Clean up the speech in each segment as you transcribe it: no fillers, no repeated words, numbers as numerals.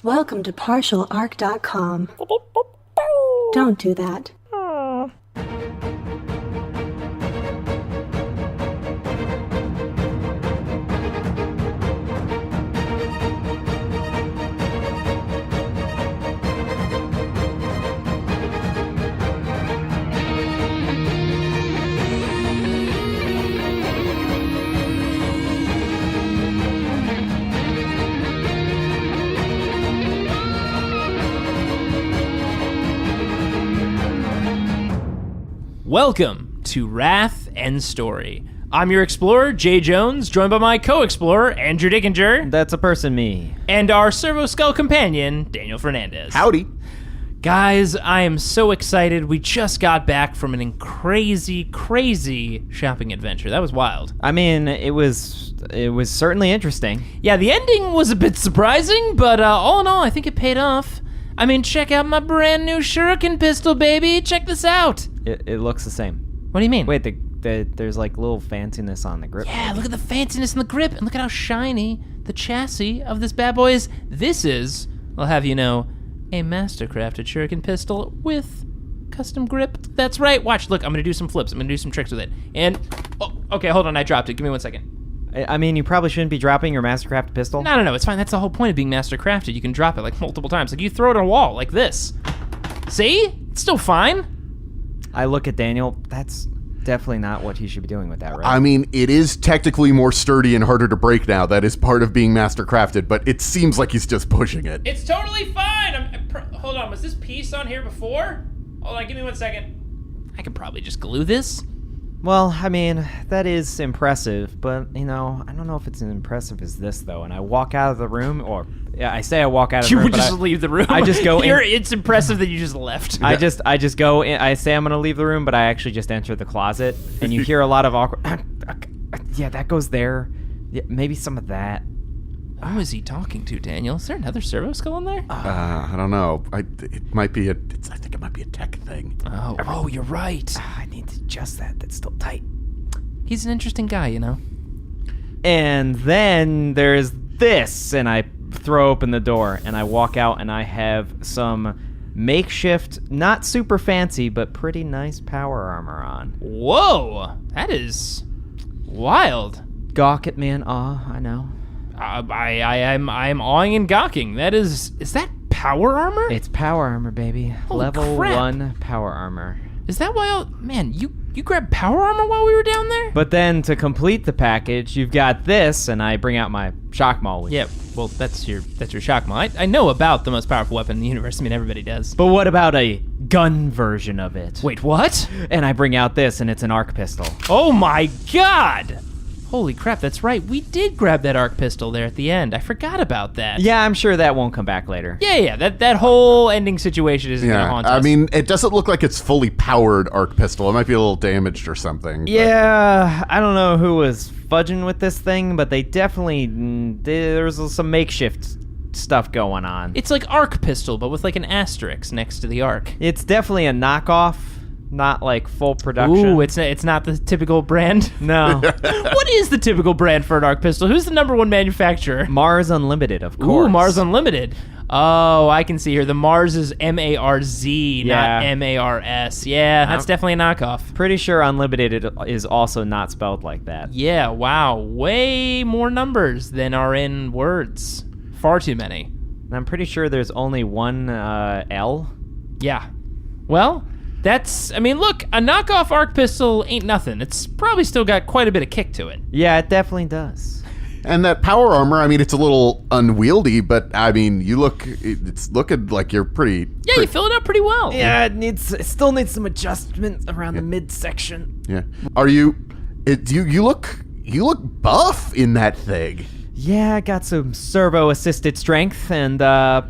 Welcome to partialarc.com. Don't do that. Welcome to Wrath and Story. I'm your explorer, Jay Jones, joined by my co-explorer, Andrew Dickinger. That's a person, me. And our Servo Skull companion, Daniel Fernandez. Howdy. Guys, I am so excited. We just got back from an crazy shopping adventure. That was wild. I mean, it was certainly interesting. Yeah, the ending was a bit surprising, but all in all, I think it paid off. I mean, check out my brand new shuriken pistol, baby. Check this out. It looks the same. What do you mean? Wait, there's like little fanciness on the grip. Yeah, look at the fanciness in the grip, and look at how shiny the chassis of this bad boy is. This is, I'll have you know, a master-crafted shuriken pistol with custom grip. That's right. Watch, look, I'm going to do some flips. I'm going to do some tricks with it. And, oh, okay, hold on, I dropped it. Give me 1 second. I mean, you probably shouldn't be dropping your master-crafted pistol. No, it's fine. That's the whole point of being master-crafted. You can drop it like multiple times. Like you throw it on a wall, like this. See? It's still fine. I look at Daniel. That's definitely not what he should be doing with that, right? I mean, it is technically more sturdy and harder to break now. That is part of being master crafted, but it seems like he's just pushing it. It's totally fine. Hold on, was this piece on here before? Hold on, give me 1 second. I could probably just glue this. Well, I mean, that is impressive, but, you know, I don't know if it's as impressive as this, though. And I walk out of the room, or, yeah, I say I walk out of the room, You would just leave the room. I just go in. It's impressive that you just left. I just go in. I say I'm going to leave the room, but I actually just enter the closet. And you hear a lot of awkward, yeah, that goes there. Yeah, maybe some of that. Who is he talking to, Daniel? Is there another servo skull in there? I don't know. I think it might be a tech thing. Oh, you're right. I need to adjust that. That's still tight. He's an interesting guy, you know. And then there's this, and I throw open the door, and I walk out, and I have some makeshift, not super fancy, but pretty nice power armor on. Whoa, that is wild. Gawk at me and awe, I know. I'm awing and gawking. Is that power armor? It's power armor, baby. Holy Level crap. 1 power armor. Is that why? Man, you grabbed power armor while we were down there? But then to complete the package, you've got this, and I bring out my shock maul. Yeah, well, that's your shock maul. I know about the most powerful weapon in the universe. I mean, everybody does. But what about a gun version of it? Wait, what? And I bring out this, and it's an arc pistol. Oh my god! Holy crap, that's right. We did grab that arc pistol there at the end. I forgot about that. Yeah, I'm sure that won't come back later. Yeah, that whole ending situation isn't going to haunt us. I mean, it doesn't look like it's fully powered arc pistol. It might be a little damaged or something. Yeah, I don't know who was fudging with this thing, but they definitely, there was some makeshift stuff going on. It's like arc pistol, but with like an asterisk next to the arc. It's definitely a knockoff. Not like full production. Ooh, it's not the typical brand? No. What is the typical brand for an arc pistol? Who's the number one manufacturer? Mars Unlimited, of course. Ooh, Mars Unlimited. Oh, I can see here. The Mars is M-A-R-Z, not M-A-R-S. Yeah, that's definitely a knockoff. Pretty sure Unlimited is also not spelled like that. Yeah, wow. Way more numbers than are in words. Far too many. And I'm pretty sure there's only one L. Yeah. Well, look, a knockoff arc pistol ain't nothing. It's probably still got quite a bit of kick to it. Yeah, it definitely does. And that power armor, I mean, it's a little unwieldy, but I mean, it's looking like you're pretty... Yeah, you fill it up pretty well. Yeah, it still needs some adjustment around the midsection. Yeah. You look buff in that thing. Yeah, I got some servo-assisted strength and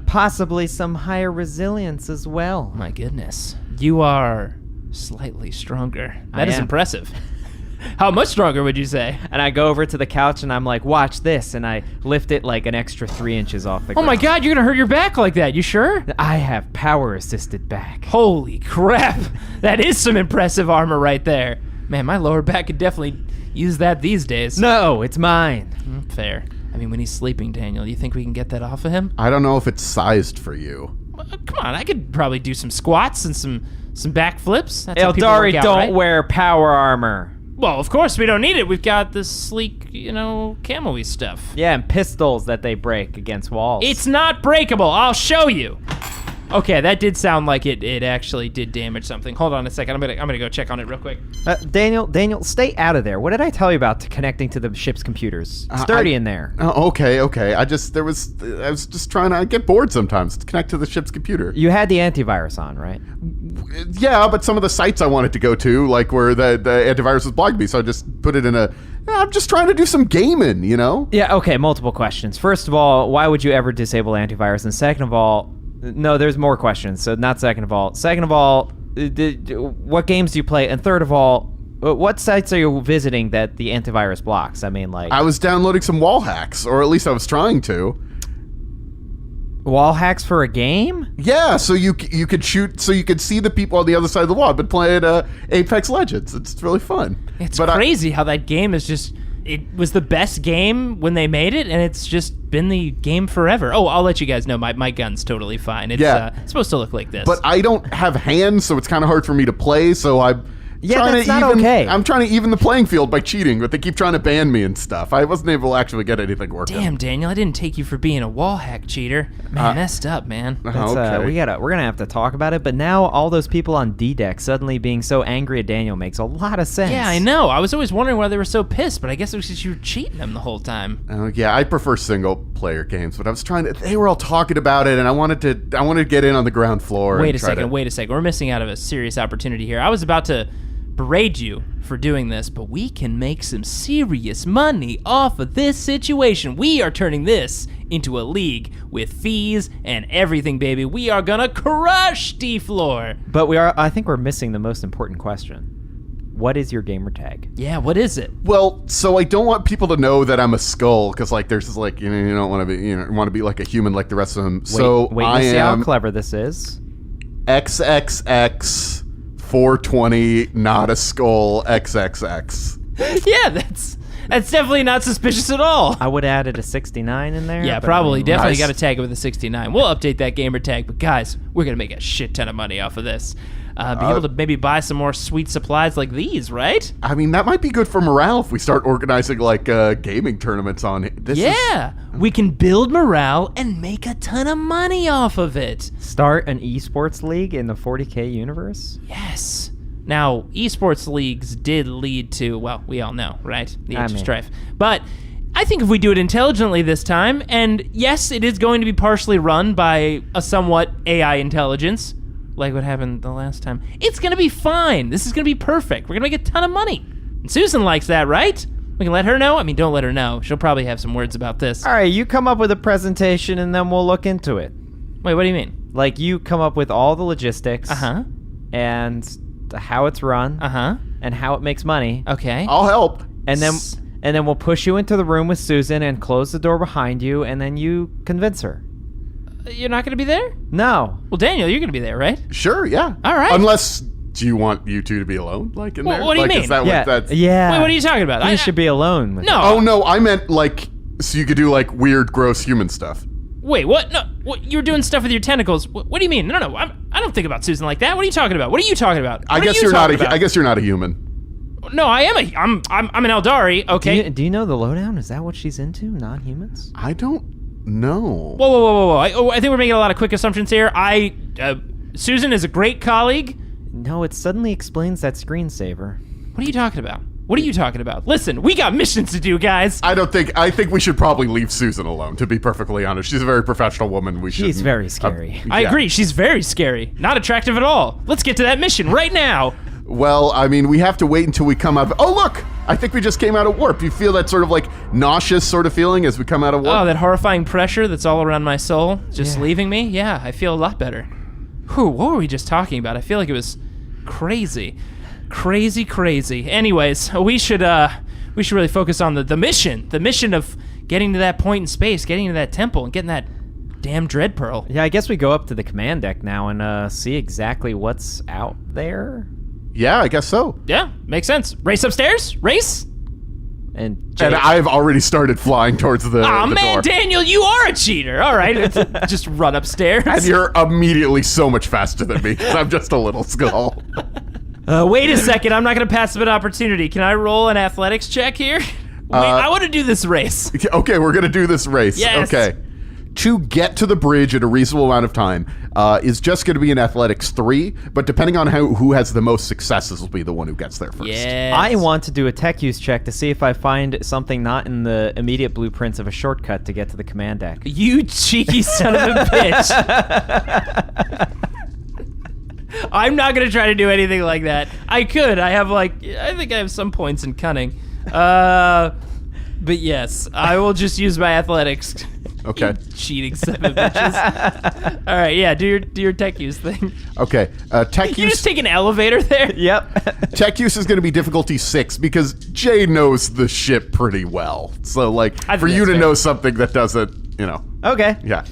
possibly some higher resilience as well. My goodness. You are slightly stronger. That is impressive. How much stronger would you say? And I go over to the couch and I'm like, watch this. And I lift it like an extra 3 inches off the ground. Oh my god, you're going to hurt your back like that. You sure? I have power-assisted back. Holy crap. That is some impressive armor right there. Man, my lower back could definitely use that these days. No, it's mine. Fair. I mean, when he's sleeping, Daniel, you think we can get that off of him? I don't know if it's sized for you. Come on, I could probably do some squats and some backflips. That's how people Eldari work out, don't right? wear power armor. Well, of course we don't need it. We've got this sleek, camo-y stuff. Yeah, and pistols that they break against walls. It's not breakable. I'll show you. Okay, that did sound like it actually did damage something. Hold on a second. I'm gonna go check on it real quick. Daniel, stay out of there. What did I tell you about connecting to the ship's computers? It's dirty in there. Oh, okay. I was just trying to get bored sometimes to connect to the ship's computer. You had the antivirus on, right? Yeah, but some of the sites I wanted to go to, like where the antivirus was blocking me, so I just put it in I'm just trying to do some gaming, Yeah, okay, multiple questions. First of all, why would you ever disable antivirus? And second of all, no, there's more questions, so not second of all. Second of all, what games do you play? And third of all, what sites are you visiting that the antivirus blocks? I mean, like... I was downloading some wall hacks, or at least I was trying to. Wall hacks for a game? Yeah, so you could shoot, so you could see the people on the other side of the wall. I've been playing Apex Legends. It's really fun. It's crazy how that game is just... It was the best game when they made it, and it's just been the game forever. Oh, I'll let you guys know, my gun's totally fine. It's supposed to look like this. But I don't have hands, so it's kind of hard for me to play, so I'm... Yeah, that's not okay. I'm trying to even the playing field by cheating, but they keep trying to ban me and stuff. I wasn't able to actually get anything working. Damn, Daniel, I didn't take you for being a wall hack cheater. Man, messed up, man. That's, okay. We're gonna have to talk about it. But now all those people on D-Deck suddenly being so angry at Daniel makes a lot of sense. Yeah, I know. I was always wondering why they were so pissed, but I guess it was because you were cheating them the whole time. Oh yeah, I prefer single player games, but I was trying to. They were all talking about it, and I wanted to get in on the ground floor. Wait a second. We're missing out of a serious opportunity here. I was about to berate you for doing this, but we can make some serious money off of this situation. We are turning this into a league with fees and everything, baby. We are gonna crush D-Floor. But I think we're missing the most important question. What is your gamer tag? Yeah, what is it? Well, so I don't want people to know that I'm a skull, because there's this you don't want to be want to be like a human like the rest of them. Wait to see how clever this is. XXX 420, not a skull, XXX. Yeah, that's definitely not suspicious at all. I would have added a 69 in there. Yeah, probably. Definitely Nice. got to tag it with a 69. We'll update that gamer tag, but guys, we're going to make a shit ton of money off of this. Be able to maybe buy some more sweet supplies like these, right? I mean, that might be good for morale if we start organizing gaming tournaments on it. We can build morale and make a ton of money off of it. Start an esports league in the 40K universe? Yes. Now, esports leagues did lead to, well, we all know, right? The age of strife. But I think if we do it intelligently this time, and yes, it is going to be partially run by a somewhat AI intelligence, like what happened the last time, it's going to be fine. This is going to be perfect. We're going to make a ton of money. And Susan likes that, right? We can let her know? I mean, don't let her know. She'll probably have some words about this. All right, you come up with a presentation and then we'll look into it. Wait, what do you mean? Like, you come up with all the logistics. Uh-huh. And how it's run. Uh-huh. And how it makes money. Okay. I'll help. And then we'll push you into the room with Susan and close the door behind you, and then you convince her. You're not going to be there? No. Well, Daniel, you're going to be there, right? Sure, yeah. All right. Unless, do you want you two to be alone, in there? What do you mean? Is that Yeah. what that's... Yeah. Wait, what are you talking about? You should be alone. With No. Oh, no, I meant, so you could do, weird, gross human stuff. Wait, what? No, what, you're doing stuff with your tentacles. What do you mean? No, I don't think about Susan like that. What are you talking about? What are you talking about? I guess you're not a human. No, I am I'm an Eldari. Okay. Do you know the lowdown? Is that what she's into? Non-humans? I don't know. Whoa. I think we're making a lot of quick assumptions here. Susan is a great colleague. No, it suddenly explains that screensaver. What are you talking about? What are you talking about? Listen, we got missions to do, guys. I think we should probably leave Susan alone, to be perfectly honest. She's a very professional woman. She's very scary. I agree. She's very scary. Not attractive at all. Let's get to that mission right now. Well, I mean, we have to wait until we come out of... Oh, look! I think we just came out of warp. You feel that sort of nauseous sort of feeling as we come out of warp? Oh, that horrifying pressure that's all around my soul just leaving me? Yeah, I feel a lot better. Whew, what were we just talking about? I feel like it was crazy. Crazy. Anyways, we should really focus on the mission. The mission of getting to that point in space, getting to that temple, and getting that damn dread pearl. Yeah, I guess we go up to the command deck now and see exactly what's out there. Yeah, I guess so. Yeah, makes sense. Race upstairs? Race? And Jay, And I've already started flying towards the Oh the man, door. Daniel, you are a cheater. All right, just run upstairs. And you're immediately so much faster than me, 'cause I'm just a little skull. Wait a second, I'm not going to pass up an opportunity. Can I roll an athletics check here? Wait, I want to do this race. Okay, we're going to do this race. Yes. Okay. To get to the bridge in a reasonable amount of time is just going to be an athletics 3, but depending on who has the most successes will be the one who gets there first. Yes. I want to do a tech use check to see if I find something not in the immediate blueprints of a shortcut to get to the command deck. You cheeky son of a bitch. I'm not going to try to do anything like that. I could. I think I have some points in cunning. But yes, I will just use my athletics. Okay. You cheating son of bitches. All right, yeah, do your tech use thing. Okay. Tech You use. just take an elevator there? Yep. Tech use is going to be difficulty 6 because Jay knows the ship pretty well. So, like, I for think you that's to fair. know something that doesn't, Okay. yeah.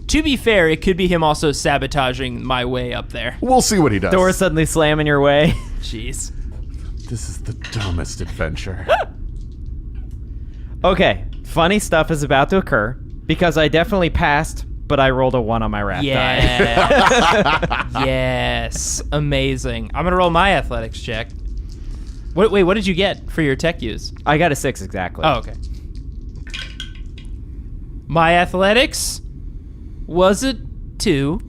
To be fair, it could be him also sabotaging my way up there. We'll see what he does. Door suddenly slamming your way. Jeez. This is the dumbest adventure. Okay. Funny stuff is about to occur because I definitely passed, but I rolled a 1 on my wrath die. Yes. Yes. Amazing. I'm going to roll my athletics check. Wait, what did you get for your tech use? I got a 6 exactly. Oh, okay. My athletics was a 2.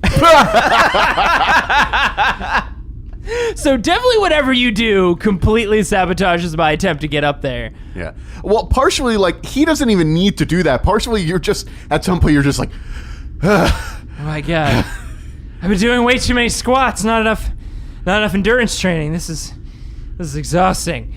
So definitely whatever you do completely sabotages my attempt to get up there. Yeah. Well, partially, like, he doesn't even need to do that. Partially, you're just, at some point, you're just like, Oh my god. I've been doing way too many squats, not enough endurance training. This is exhausting.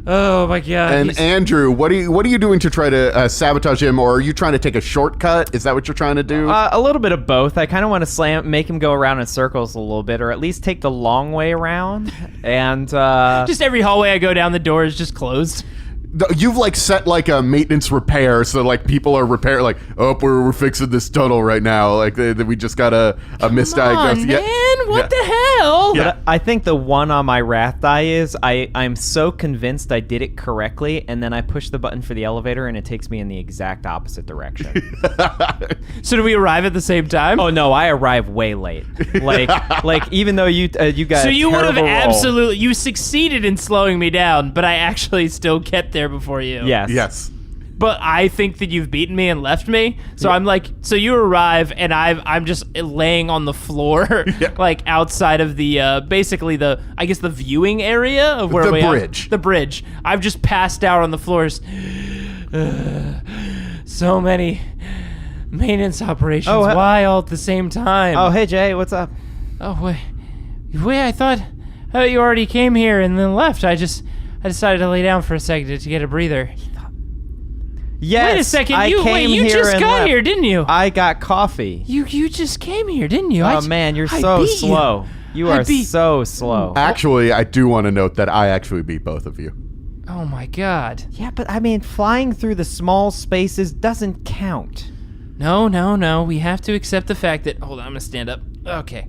Oh my god. and he's- Andrew, what are you doing to try to sabotage him, or are you trying to take a shortcut? Is that what you're trying to do? A little bit of both. I kind of want to make him go around in circles a little bit, or at least take the long way around. And just every hallway I go down, the door is just closed. You've like set like a maintenance repair, so like people are repairing, like, oh, we're fixing this tunnel right now. Like we just got a misdiagnosis. Come on, man, what the hell? Yeah. but I think the 1 on my wrath die is I'm so convinced I did it correctly, and then I push the button for the elevator, and it takes me in the exact opposite direction. So do we arrive at the same time? Oh no, I arrive way late. Like even though you got So a you would have terrible roll. absolutely, you succeeded in slowing me down, but I actually still get there before you. Yes. Yes. But I think that you've beaten me and left me. So I'm like, so you arrive and I'm just laying on the floor, Yeah. like outside of the, basically the, I guess the viewing area of where The we are. bridge. The bridge. I've just passed out on the floors. So many maintenance operations. Oh, Why all at the same time? Oh hey Jay, what's up? Oh, wait, I thought you already came here and then left. I decided to lay down for a second to get a breather. Yes. Wait a second, I you came here just and got left. here, didn't you? I got coffee. You just came here, didn't you? Oh man, you're I so beat you. slow. You I are beat- so slow. Actually, I do want to note that I actually beat both of you. Oh my god. Yeah, but I mean, flying through the small spaces doesn't count. No. We have to accept the fact that. Hold on, I'm gonna stand up. Okay.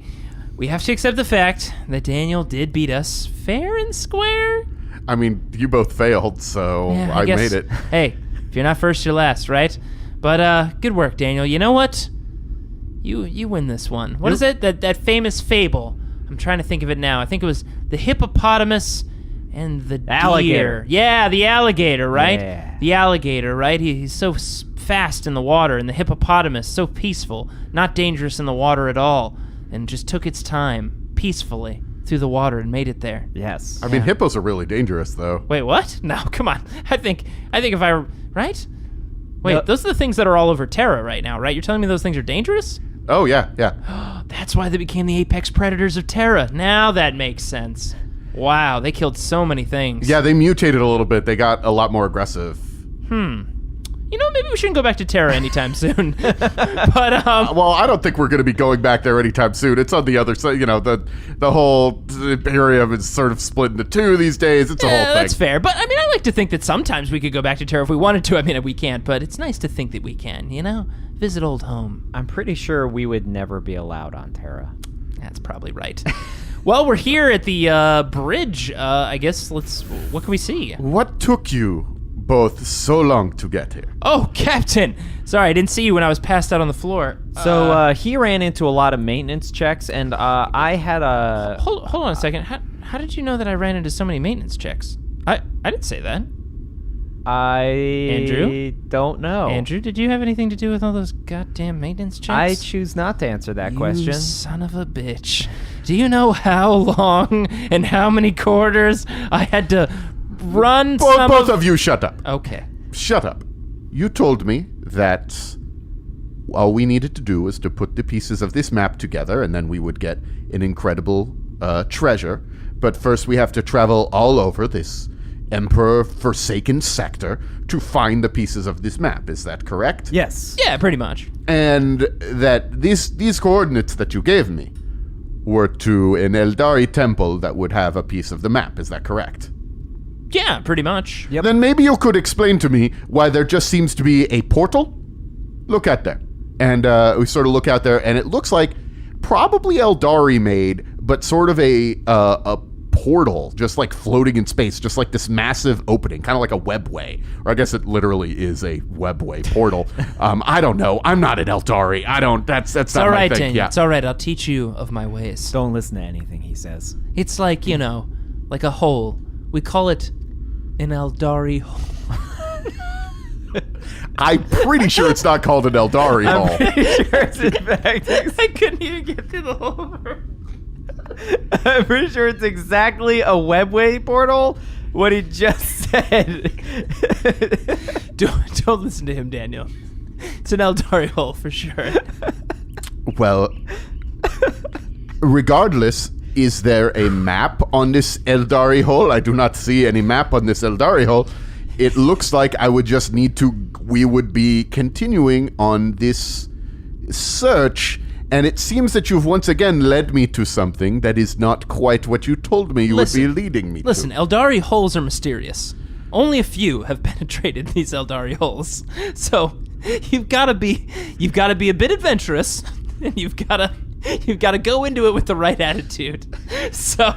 We have to accept the fact that Daniel did beat us fair and square. I mean, you both failed, so Yeah, I guess- made it. Hey, if you're not first, you're last, right? But good work, Daniel. You know what? You win this one. What is it? That famous fable. I'm trying to think of it now. I think it was the hippopotamus and the Alligator. deer. Yeah, the alligator, right? Yeah. The alligator, right? He's so fast in the water, and the hippopotamus so peaceful, not dangerous in the water at all, and just took its time peacefully through the water and made it there. Yes. I mean, hippos are really dangerous, though. Wait, what? No, come on. I think if I right? Wait, No. those are the things that are all over Terra right now, right? You're telling me those things are dangerous? Oh, yeah. That's why they became the apex predators of Terra. Now that makes sense. Wow, they killed so many things. Yeah, they mutated a little bit. They got a lot more aggressive. You know, maybe we shouldn't go back to Terra anytime soon. But Well, I don't think we're going to be going back there anytime soon. It's on the other side. You know, the whole area is sort of split into two these days. It's a whole yeah, thing. that's fair. But I mean, I like to think that sometimes we could go back to Terra if we wanted to. I mean, we can't, but it's nice to think that we can, you know? Visit old home. I'm pretty sure we would never be allowed on Terra. That's probably right. Well, we're here at the bridge. I guess what can we see? What took you both so long to get here? Oh, Captain! Sorry, I didn't see you when I was passed out on the floor. So he ran into a lot of maintenance checks, and I had a... Hold on a second. How did you know that I ran into so many maintenance checks? I didn't say that. Andrew? Don't know. Andrew, did you have anything to do with all those goddamn maintenance checks? I choose not to answer that question. You son of a bitch. Do you know how long and how many quarters I had to run Both of you shut up. Okay. Shut up. You told me that all we needed to do was to put the pieces of this map together, and then we would get an incredible treasure. But first we have to travel all over this Emperor-forsaken sector to find the pieces of this map. Is that correct? Yes. Yeah, pretty much. And that these coordinates that you gave me were to an Eldari temple that would have a piece of the map. Is that correct? Yeah, pretty much. Yep. Then maybe you could explain to me why there just seems to be a portal. Look out there. And we sort of look out there, and it looks like probably Eldari made, but sort of a portal, just like floating in space, just like this massive opening, kind of like a webway. Or I guess it literally is a webway portal. I don't know. I'm not an Eldari. That's It's not all my right, thing. Daniel. Yeah. It's all right. I'll teach you of my ways. Don't listen to anything he says. It's like, like a hole. We call it an Eldari hole. I'm pretty sure it's not called an Eldari hole. Sure it's in fact... I couldn't even get through the whole I'm pretty sure it's exactly a webway portal. What he just said. Don't listen to him, Daniel. It's an Eldari hole for sure. Well, regardless, is there a map on this Eldari hole? I do not see any map on this Eldari hole. It looks like we would be continuing on this search, and it seems that you've once again led me to something that is not quite what you told me you would be leading me Listen, to. Eldari holes are mysterious. Only a few have penetrated these Eldari holes. So you've gotta be a bit adventurous, and you've gotta go into it with the right attitude. So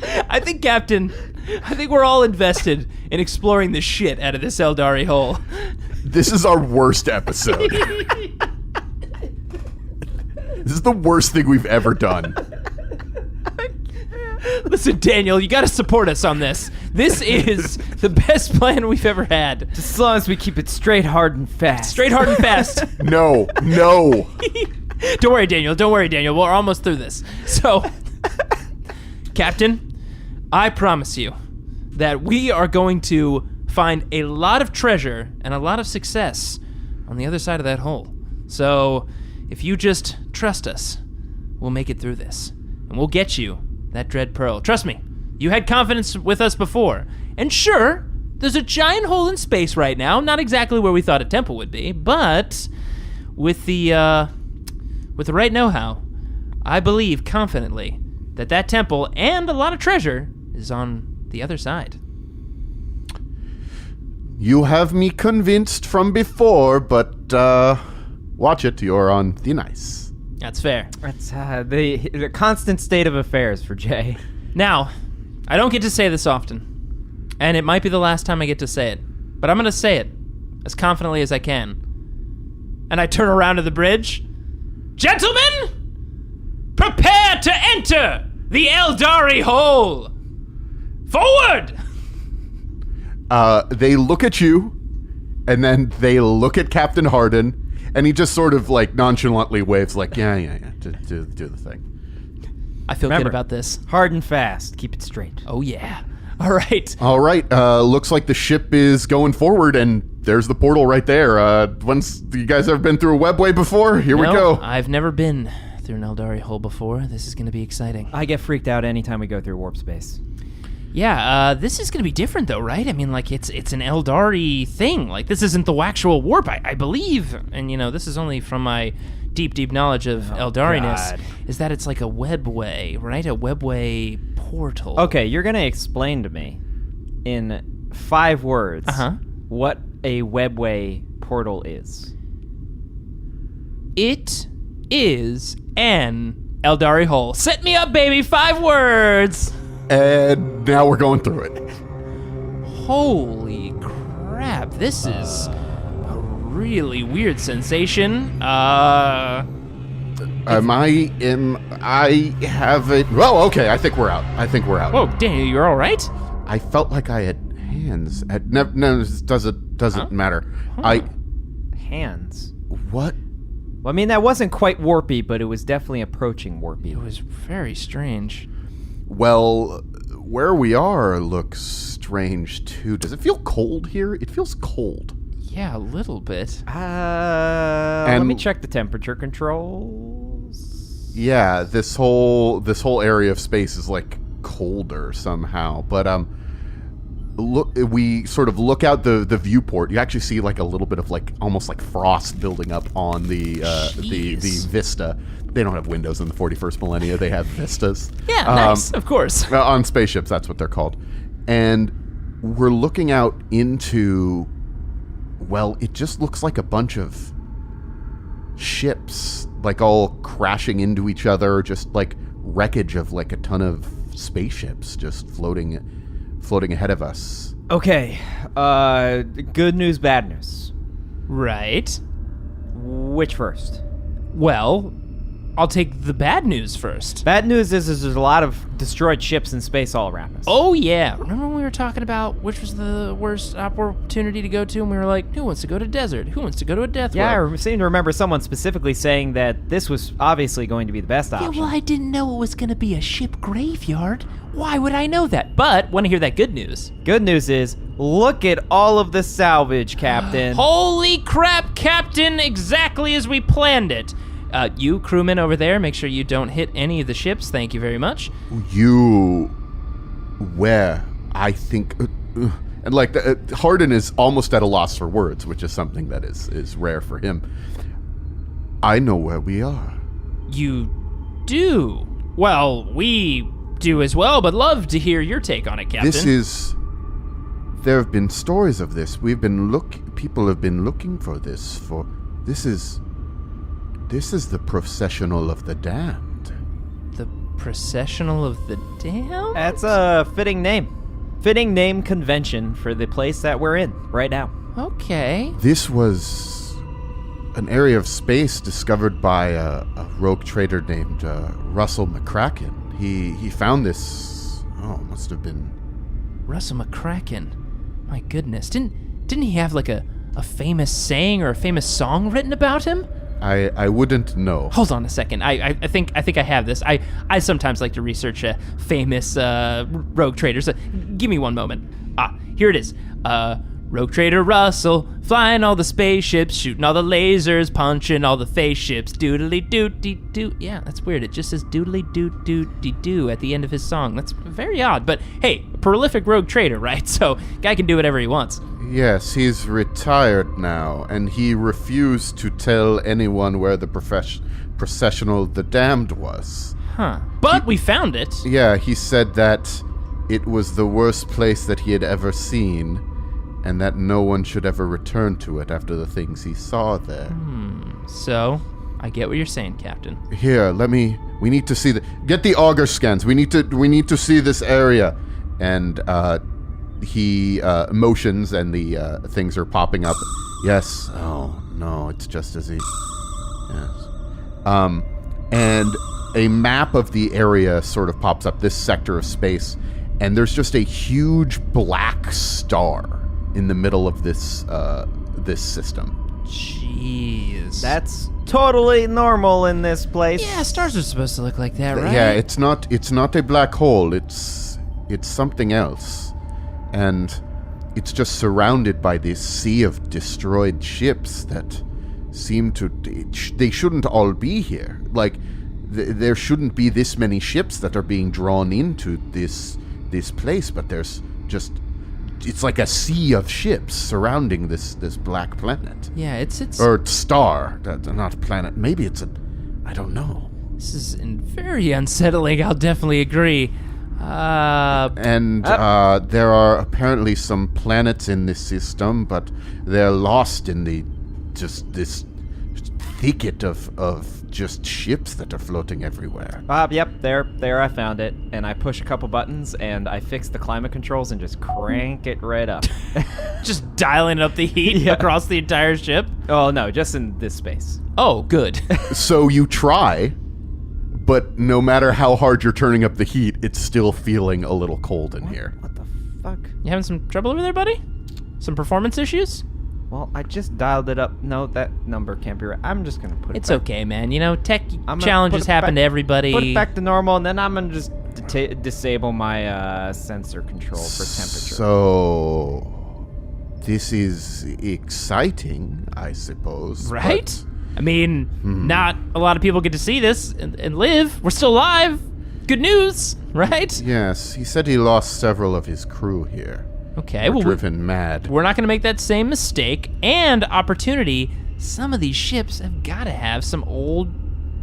I think, Captain, we're all invested in exploring the shit out of this Eldari hole. This is our worst episode. This is the worst thing we've ever done. Listen, Daniel, you gotta support us on this. This is the best plan we've ever had. Just as long as we keep it straight, hard, and fast. Straight, hard, and fast. No. Don't worry, Daniel. We're almost through this. So, Captain, I promise you that we are going to find a lot of treasure and a lot of success on the other side of that hole. So, if you just trust us, we'll make it through this. And we'll get you that dread pearl. Trust me, you had confidence with us before. And sure, there's a giant hole in space right now, not exactly where we thought a temple would be, but with the right know-how, I believe confidently that temple and a lot of treasure is on the other side. You have me convinced from before, but watch it, you're on the ice. That's fair. That's the constant state of affairs for Jay. Now, I don't get to say this often, and it might be the last time I get to say it, but I'm going to say it as confidently as I can. And I turn around to the bridge. Gentlemen, prepare to enter the Eldari hole. Forward! They look at you, and then they look at Captain Harden, and he just sort of like nonchalantly waves like, yeah, do the thing. I feel Remember, good about this. Hard and fast. Keep it straight. Oh, yeah. All right. Looks like the ship is going forward, and there's the portal right there. Once you guys ever been through a webway before? Here we No, go. I've never been through an Eldari hole before. This is going to be exciting. I get freaked out anytime we go through warp space. Yeah, this is going to be different, though, right? I mean, like, it's an Eldari thing. Like, this isn't the actual warp, I believe. And, this is only from my deep knowledge of Eldariness, God. is that it's like a webway, right? A webway portal. Okay, you're going to explain to me in 5 words what a webway portal is. It is an Eldari hole. Set me up, baby. 5 words. And now we're going through it. Holy crap. This is a really weird sensation. I have it. Well, okay, I think we're out. Whoa, Daniel, you're all right? I felt like I had hands. No, this doesn't matter. Hands. What? Well, I mean, that wasn't quite warpy, but it was definitely approaching warpy. It was very strange. Well, where we are looks strange too. Does it feel cold here? It feels cold. Yeah, a little bit. Let me check the temperature controls. Yeah, this whole area of space is like colder somehow. But look, we sort of look out the viewport. You actually see like a little bit of like almost like frost building up on the vista. They don't have windows in the 41st millennia. They have vistas. Yeah, nice, of course. On spaceships, that's what they're called. And we're looking out into, well, it just looks like a bunch of ships, like all crashing into each other, just like wreckage of like a ton of spaceships just floating ahead of us. Okay, good news, bad news. Right. Which first? Well, I'll take the bad news first. Bad news is there's a lot of destroyed ships in space all around us. Oh, yeah. Remember when we were talking about which was the worst opportunity to go to? And we were like, who wants to go to desert? Who wants to go to a death Yeah, world? I seem to remember someone specifically saying that this was obviously going to be the best option. Yeah, well, I didn't know it was going to be a ship graveyard. Why would I know that? But, want to hear that good news? Good news is, look at all of the salvage, Captain. Holy crap, Captain! Exactly as we planned it. You, crewman over there, make sure you don't hit any of the ships. Thank you very much. Where? I think... and like, Hardin is almost at a loss for words, which is something that is rare for him. I know where we are. You do? Well, we do as well, but love to hear your take on it, Captain. There have been stories of this. People have been looking for this for... This is the processional of the damned. The processional of the damned? That's a fitting name. Fitting name convention for the place that we're in right now. Okay. This was an area of space discovered by a rogue trader named Russell McCracken. He found this, must have been... Russell McCracken. My goodness. Didn't he have like a famous saying or a famous song written about him? I wouldn't know. Hold on a second. I think I have this. I sometimes like to research famous rogue traders. Give me one moment. Here it is. Rogue trader Russell, flying all the spaceships, shooting all the lasers, punching all the face ships, doodly doo-dee-doo. Yeah, that's weird. It just says doodly doo-doo-dee-doo at the end of his song. That's very odd. But hey, prolific rogue trader, right? So guy can do whatever he wants. Yes, he's retired now, and he refused to tell anyone where the processional of the damned was. Huh. But we found it. Yeah, he said that it was the worst place that he had ever seen, and that no one should ever return to it after the things he saw there. So, I get what you're saying, Captain. Here, we need to see get the auger scans. We need to see this area. And he motions, and the things are popping up. Yes. Oh no, it's just as he. Yes. And a map of the area sort of pops up. This sector of space, and there's just a huge black star in the middle of this system. Jeez. That's totally normal in this place. Yeah, stars are supposed to look like that, right? Yeah, it's not a black hole. It's something else. And it's just surrounded by this sea of destroyed ships that seem to... They shouldn't all be here. Like, there shouldn't be this many ships that are being drawn into this place, but there's just... It's like a sea of ships surrounding this black planet. Yeah, it's... Or star, not planet. Maybe it's I don't know. This is very unsettling, I'll definitely agree. And there are apparently some planets in this system, but they're lost in this thicket of just ships that are floating everywhere. Yep, there I found it. And I push a couple buttons, and I fix the climate controls and just crank it right up. Just dialing up the heat across the entire ship? Oh, no, just in this space. Oh, good. So you try, but no matter how hard you're turning up the heat, it's still feeling a little cold in here. What the fuck? You having some trouble over there, buddy? Some performance issues? Well, I just dialed it up. No, that number can't be right. I'm just going to put it It's back. okay, man. You know, tech I'm gonna challenges put it happen back- to everybody. Put it back to normal, and then I'm going to just disable my sensor control for temperature. So this is exciting, I suppose. Right? but- I mean, not a lot of people get to see this and live. We're still alive. Good news, right? Yes, he said he lost several of his crew here. Okay, Were well, driven mad. we're not going to make that same mistake. And opportunity, some of these ships have got to have some old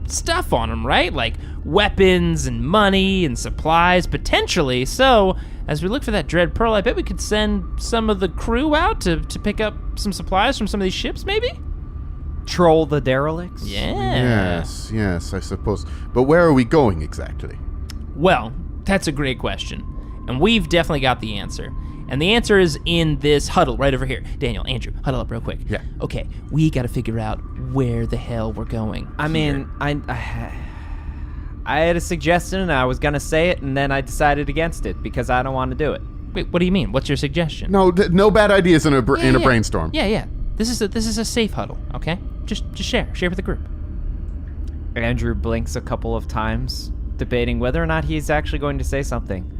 stuff on them, right? Like weapons and money and supplies, potentially. So, as we look for that Dread Pearl, I bet we could send some of the crew out to pick up some supplies from some of these ships, maybe? Troll the derelicts? Yeah. Yes, I suppose. But where are we going exactly? Well, that's a great question. And we've definitely got the answer. And the answer is in this huddle right over here. Daniel, Andrew, huddle up real quick. Yeah. Okay, we got to figure out where the hell we're going. I mean, I had a suggestion, and I was going to say it, and then I decided against it because I don't want to do it. Wait, what do you mean? What's your suggestion? No, no bad ideas in a Yeah. brainstorm. Yeah. This is a safe huddle, okay? Just share with the group. Andrew blinks a couple of times, debating whether or not he's actually going to say something.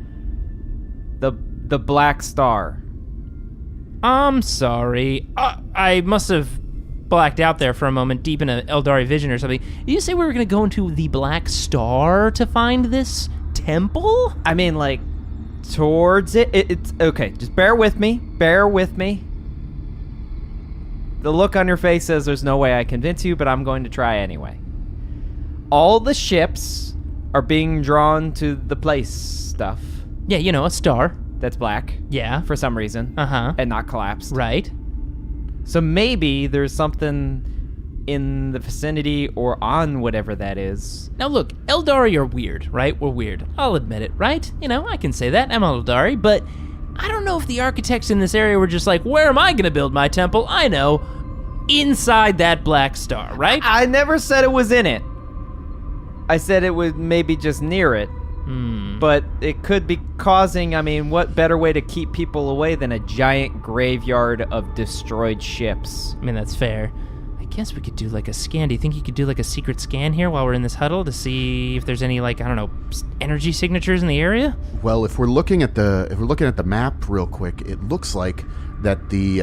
The Black Star. I'm sorry. I must have blacked out there for a moment, deep in an Eldari vision or something. Did you say we were going to go into the Black Star to find this temple? I mean, like, towards it. It's okay. Just bear with me. The look on your face says there's no way I convince you, but I'm going to try anyway. All the ships are being drawn to the place stuff Yeah, you know, a star. that's black Yeah. for some reason Uh-huh. and not collapsed. Right. So maybe there's something in the vicinity or on whatever that is. Now look, Eldari are weird, right? We're weird. I'll admit it, right? You know, I can say that. I'm Eldari, but I don't know if the architects in this area were just like, where am I going to build my temple? I know. Inside that black star, right? I never said it was in it. I said it was maybe just near it. But it could be causing, I mean, what better way to keep people away than a giant graveyard of destroyed ships? I mean, that's fair. I guess we could do like a scan. Do you think you could do like a secret scan here while we're in this huddle to see if there's any, like, I don't know, energy signatures in the area? Well, if we're looking at the map real quick, it looks like that the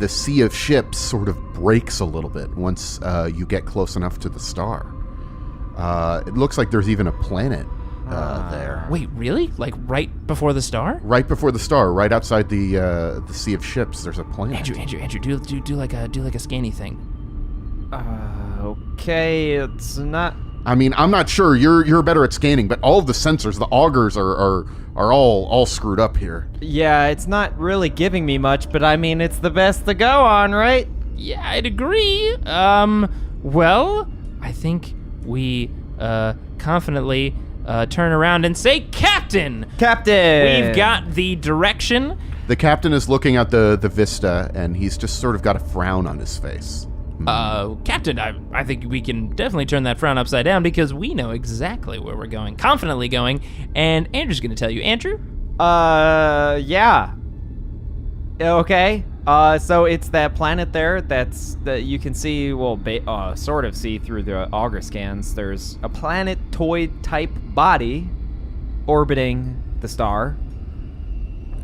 sea of ships sort of breaks a little bit once you get close enough to the star. It looks like there's even a planet there. Wait, really? Like right before the star? Right before the star, right outside the sea of ships, there's a planet. Andrew, do like a scanny thing. Okay, it's not... I mean, I'm not sure. You're better at scanning, but all of the sensors, the augers are all screwed up here. Yeah, it's not really giving me much, but I mean, it's the best to go on, right? Yeah, I'd agree. Well, I think we confidently turn around and say, Captain! Captain! We've got the direction. The captain is looking at the vista, and he's just sort of got a frown on his face. Captain, I think we can definitely turn that frown upside down because we know exactly where we're going, confidently going, and Andrew's going to tell you. Andrew? Yeah. Okay. So it's that planet there that you can see, well, sort of see through the auger scans. There's a planetoid type body orbiting the star.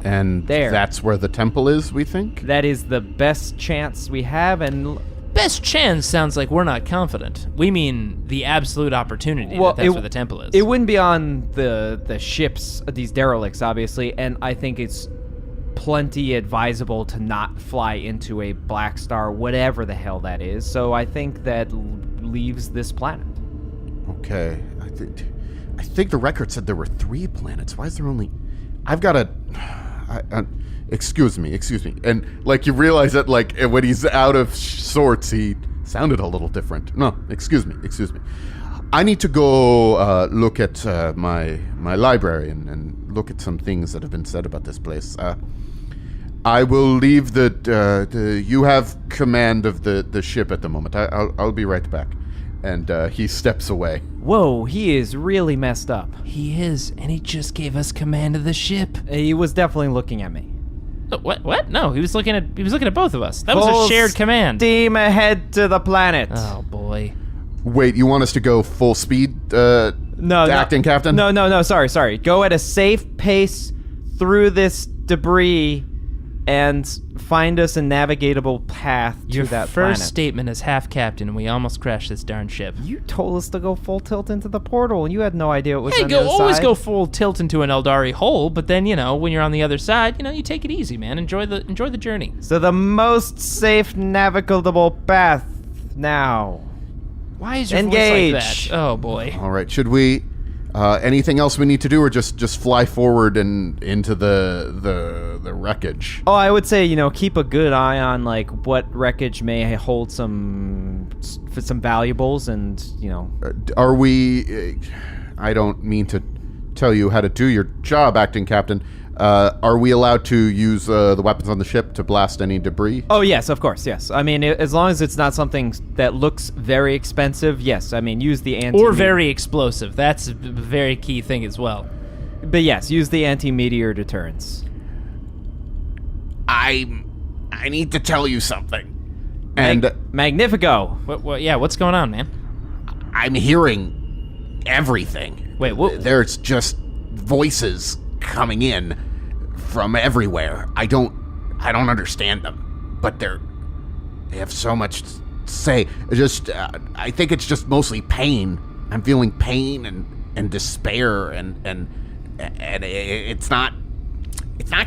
And There. that's where the temple is, we think? That is the best chance we have, and Best chance sounds like we're not confident. We mean the absolute opportunity Well, that's where the temple is. it wouldn't be on the ships, these derelicts, obviously, and I think it's plenty advisable to not fly into a black star, whatever the hell that is. So I think that leaves this planet. Okay. I think the record said there were 3 planets. Why is there only... I've got a... Excuse me. And, like, you realize that, like, when he's out of sorts, he sounded a little different. No, excuse me. I need to go look at my library and look at some things that have been said about this place. I will leave you have command of the ship at the moment. I'll be right back. And he steps away. Whoa, he is really messed up. He is, and he just gave us command of the ship. He was definitely looking at me. What? No, he was looking at both of us. That was a shared command. Steam ahead to the planet. Oh boy. Wait, you want us to go full speed? Acting captain? No. Sorry. Go at a safe pace through this debris and find us a navigatable path to that Your planet. first statement as half captain, and we almost crashed this darn ship. You told us to go full tilt into the portal, and you had no idea what was Hey, on the other always side. go full tilt into an Eldari hole, but then when you're on the other side, you take it easy, man. Enjoy the journey. So the most safe navigable path now. Why is your Engage. voice like that? Oh boy. All right, should we... anything else we need to do, or just fly forward and into the wreckage? Oh, I would say, keep a good eye on, what wreckage may hold some valuables and, Are we... I don't mean to tell you how to do your job, acting captain. Are we allowed to use the weapons on the ship to blast any debris? Oh, yes, of course, yes. I mean, as long as it's not something that looks very expensive, yes. I mean, use the Or very explosive. That's a very key thing as well. But yes, use the anti-meteor deterrence. I need to tell you something. And Magnifico! What's going on, man? I'm hearing everything. Wait, what? There's just voices coming in from everywhere. I don't understand them, but they have so much to say. I think it's just mostly pain. I'm feeling pain and despair and it's not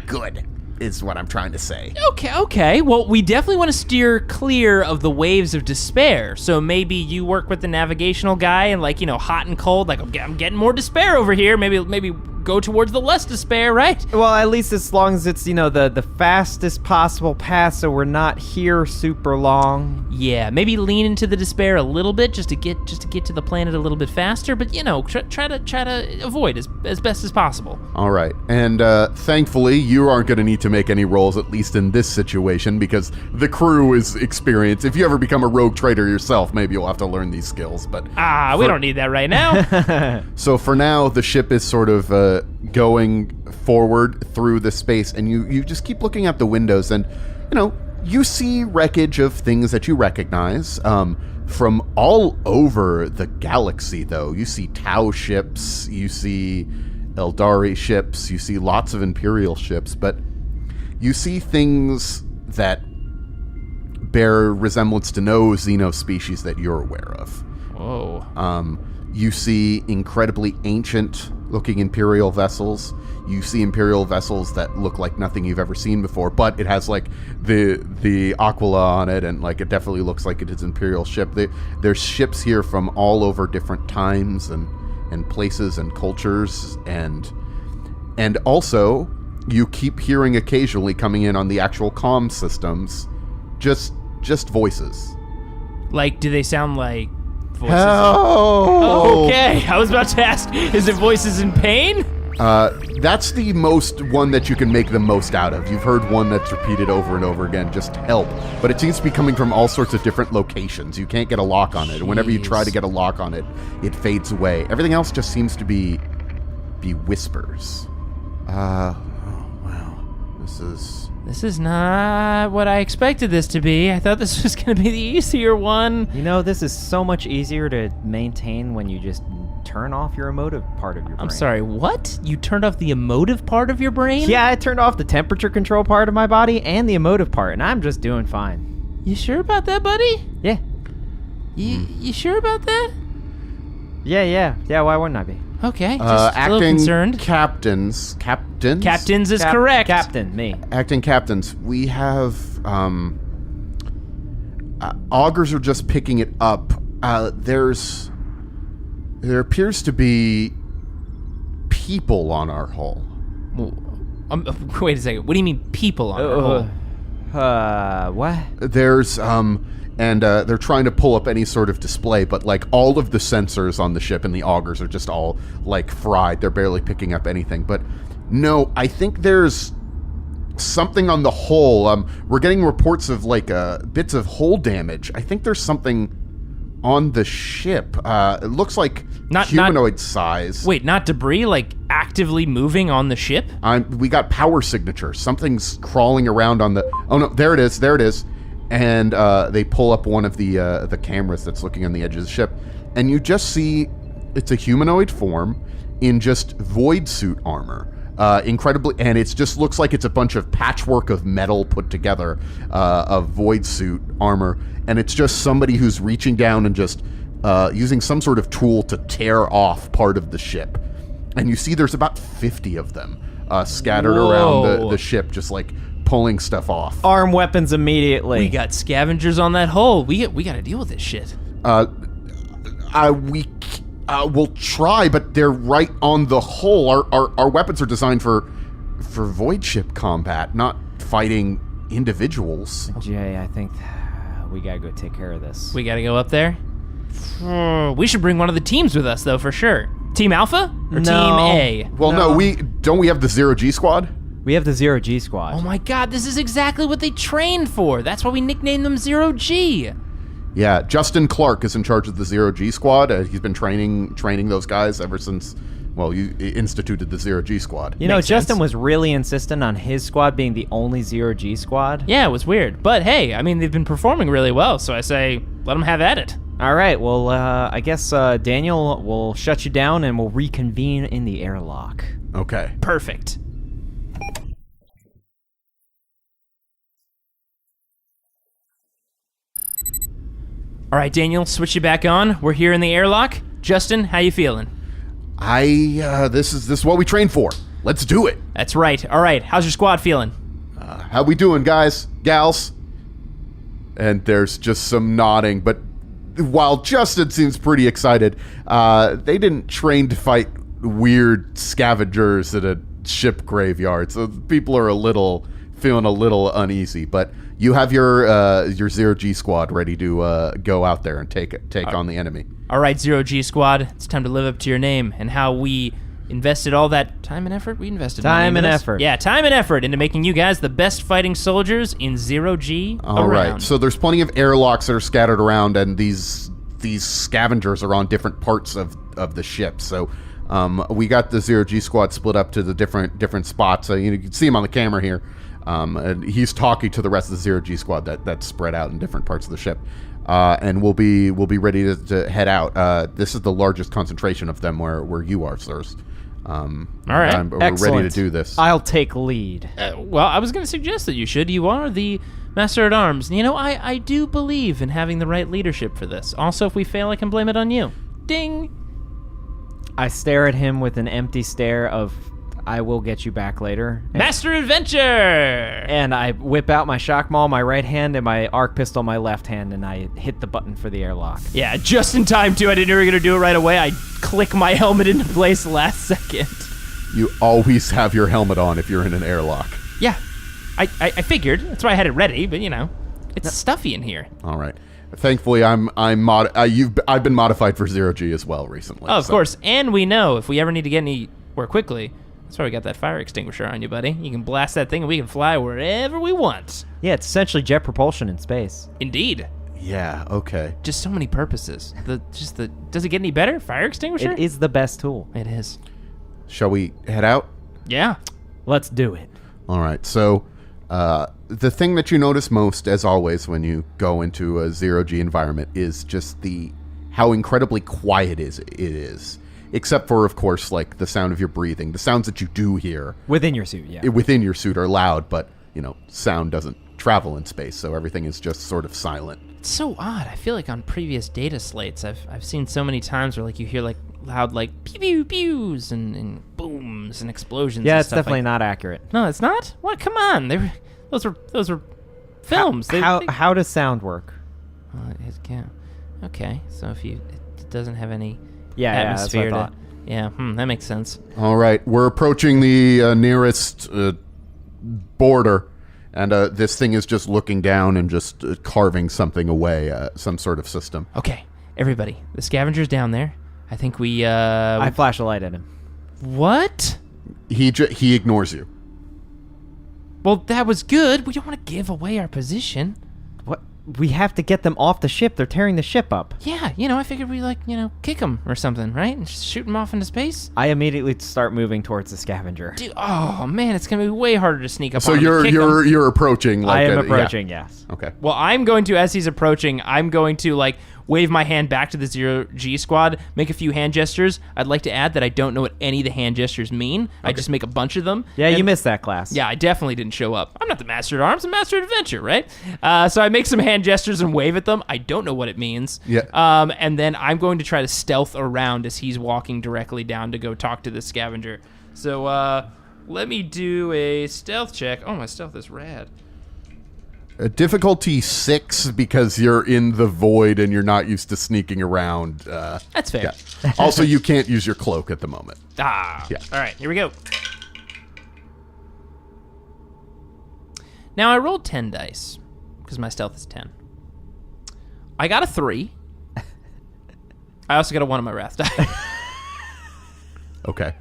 good, is what I'm trying to say. Okay. Well, we definitely want to steer clear of the waves of despair. So maybe you work with the navigational guy and hot and cold, I'm getting more despair over here. Maybe go towards the less despair, right? Well, at least as long as it's, the fastest possible path so we're not here super long. Yeah, maybe lean into the despair a little bit just to get to the planet a little bit faster, but try to avoid as best as possible. All right. And thankfully, you aren't going to need to make any rolls, at least in this situation, because the crew is experienced. If you ever become a rogue trader yourself, maybe you'll have to learn these skills. But we don't need that right now. So for now, the ship is sort of going forward through the space, and you just keep looking out the windows, and you see wreckage of things that you recognize from all over the galaxy. Though you see Tau ships, you see Eldari ships, you see lots of Imperial ships, but you see things that bear resemblance to no Xeno species that you're aware of. Whoa. You see incredibly ancient-looking Imperial vessels. You see Imperial vessels that look like nothing you've ever seen before, but it has the Aquila on it, and it definitely looks like it is an Imperial ship. There's ships here from all over different times and places and cultures, and also you keep hearing occasionally coming in on the actual comm systems, just voices. Do they sound like voices? Help! Okay, I was about to ask, is it voices in pain? That's the most one that you can make the most out of. You've heard one that's repeated over and over again, just help. But it seems to be coming from all sorts of different locations. You can't get a lock on it. And whenever you try to get a lock on it, it fades away. Everything else just seems to be whispers. Wow. This is not what I expected this to be. I thought this was going to be the easier one. This is so much easier to maintain when you just turn off your emotive part of your brain. I'm sorry, what? You turned off the emotive part of your brain? Yeah, I turned off the temperature control part of my body and the emotive part, and I'm just doing fine. You sure about that, buddy? Yeah. You sure about that? Yeah, why wouldn't I be? Okay, just a little acting concerned. Captains Captains is correct. Captain, me. Acting captains, we have augurs are just picking it up. There appears to be people on our hull. Wait a second. What do you mean people on our hull? What? There's and they're trying to pull up any sort of display, but like all of the sensors on the ship and the augers are just all like fried. They're barely picking up anything. But no, I think there's something on the hull. We're getting reports of like bits of hull damage. I think there's something on the ship. It looks like humanoid size. Wait, not debris, like actively moving on the ship? We got power signatures. Something's crawling around on the... Oh no, there it is. And they pull up one of the cameras that's looking on the edge of the ship, and you just see it's a humanoid form in just void suit armor. Incredibly, and it just looks like it's a bunch of patchwork of metal put together of void suit armor, and it's just somebody who's reaching down and just using some sort of tool to tear off part of the ship. And you see there's about 50 of them scattered around the ship, just like pulling stuff off. Arm weapons immediately. We got scavengers on that hull. We got to deal with this shit. We'll try, but they're right on the hull. Our weapons are designed for void ship combat, not fighting individuals. Jay, I think we gotta go take care of this. We got to go up there? We should bring one of the teams with us, though, for sure. Team Alpha or No. Team A? Well, no, we have the 0G squad? We have the 0G squad. Oh my god, this is exactly what they trained for. That's why we nicknamed them 0G. Yeah, Justin Clark is in charge of the 0G squad. He's been training those guys ever since, well, you instituted the 0G squad. You know, Makes Justin sense. was really insistent on his squad being the only 0G squad. Yeah, it was weird. But hey, I mean, they've been performing really well, so I say, let them have at it. All right, well, I guess Daniel will shut you down and we'll reconvene in the airlock. Okay. Perfect. All right, Daniel, switch you back on. We're here in the airlock. Justin, how you feeling? This is what we trained for. Let's do it. That's right. All right, how's your squad feeling? How we doing, guys, gals? And there's just some nodding, but while Justin seems pretty excited, they didn't train to fight weird scavengers at a ship graveyard, so people are feeling a little uneasy. But you have your 0G squad ready to go out there and take on the enemy. All right, 0G squad, it's time to live up to your name and how we invested all that time and effort. We invested Time money into and this. effort. Yeah, time and effort into making you guys the best fighting soldiers in 0G All around. right, so there's plenty of airlocks that are scattered around, and these scavengers are on different parts of the ship. So we got the 0G squad split up to the different spots. You can see him on the camera here. And he's talking to the rest of the 0G squad that's spread out in different parts of the ship. And we'll be ready to head out. This is the largest concentration of them where you are, sirs. All right. We're ready to do this. I'll take lead. Well, I was going to suggest that you should. You are the Master at Arms. You know, I do believe in having the right leadership for this. Also, if we fail, I can blame it on you. Ding. I stare at him with an empty stare of, I will get you back later. Master Adventure! And I whip out my shock maul, my right hand, and my arc pistol, my left hand, and I hit the button for the airlock. Yeah, just in time, too. I didn't know you were going to do it right away. I click my helmet into place last second. You always have your helmet on if you're in an airlock. Yeah, I figured. That's why I had it ready, but, you know, it's stuffy in here. All right. Thankfully, I've been modified for 0G as well recently. Oh, of course. And we know if we ever need to get anywhere quickly, that's why we got that fire extinguisher on you, buddy. You can blast that thing and we can fly wherever we want. Yeah, it's essentially jet propulsion in space. Indeed. Yeah. Okay. Just so many purposes. Does it get any better? Fire extinguisher? It is the best tool. It is. Shall we head out? Yeah. Let's do it. All right. So, the thing that you notice most, as always, when you go into a 0G environment is just how incredibly quiet it is. Except for, of course, like the sound of your breathing. The sounds that you do hear Within your suit, yeah. within your suit are loud, but, sound doesn't travel in space, so everything is just sort of silent. It's so odd. I feel like on previous data slates, I've seen so many times where like you hear like loud like pew pew pews and booms and explosions. Yeah, and it's stuff definitely like, not accurate. No, it's not. What? Come on. Those were films. How does sound work? Yeah. Okay. So if it doesn't have any that's atmosphere what I thought. yeah, that makes sense. All right, we're approaching the nearest border, And this thing is just looking down and just carving something away, some sort of system. Okay, everybody, the scavenger's down there. I think we, I flash a light at him. What? He ignores you. Well, that was good. We don't want to give away our position. What? We have to get them off the ship. They're tearing the ship up. Yeah, I figured we, kick them or something, right? And just shoot them off into space. I immediately start moving towards the scavenger. Dude, oh, man, it's going to be way harder to sneak up So on him and kick him. you're approaching. I am approaching, yes. Okay. Well, I'm going to, as he's approaching, I'm going to, wave my hand back to the Zero-G squad, make a few hand gestures. I'd like to add that I don't know what any of the hand gestures mean. Okay. I just make a bunch of them. Yeah, you missed that class. Yeah, I definitely didn't show up. I'm not the Master at Arms, I'm Master at Adventure, right? So I make some hand gestures and wave at them. I don't know what it means. Yeah. And then I'm going to try to stealth around as he's walking directly down to go talk to the scavenger. So let me do a stealth check. Oh, my stealth is rad. Difficulty 6 because you're in the void and you're not used to sneaking around. That's fair. Yeah. Also, you can't use your cloak at the moment. Yeah. All right, here we go. Now, I rolled 10 dice because my stealth is 10. I got a 3. I also got a 1 on my wrath die. Okay.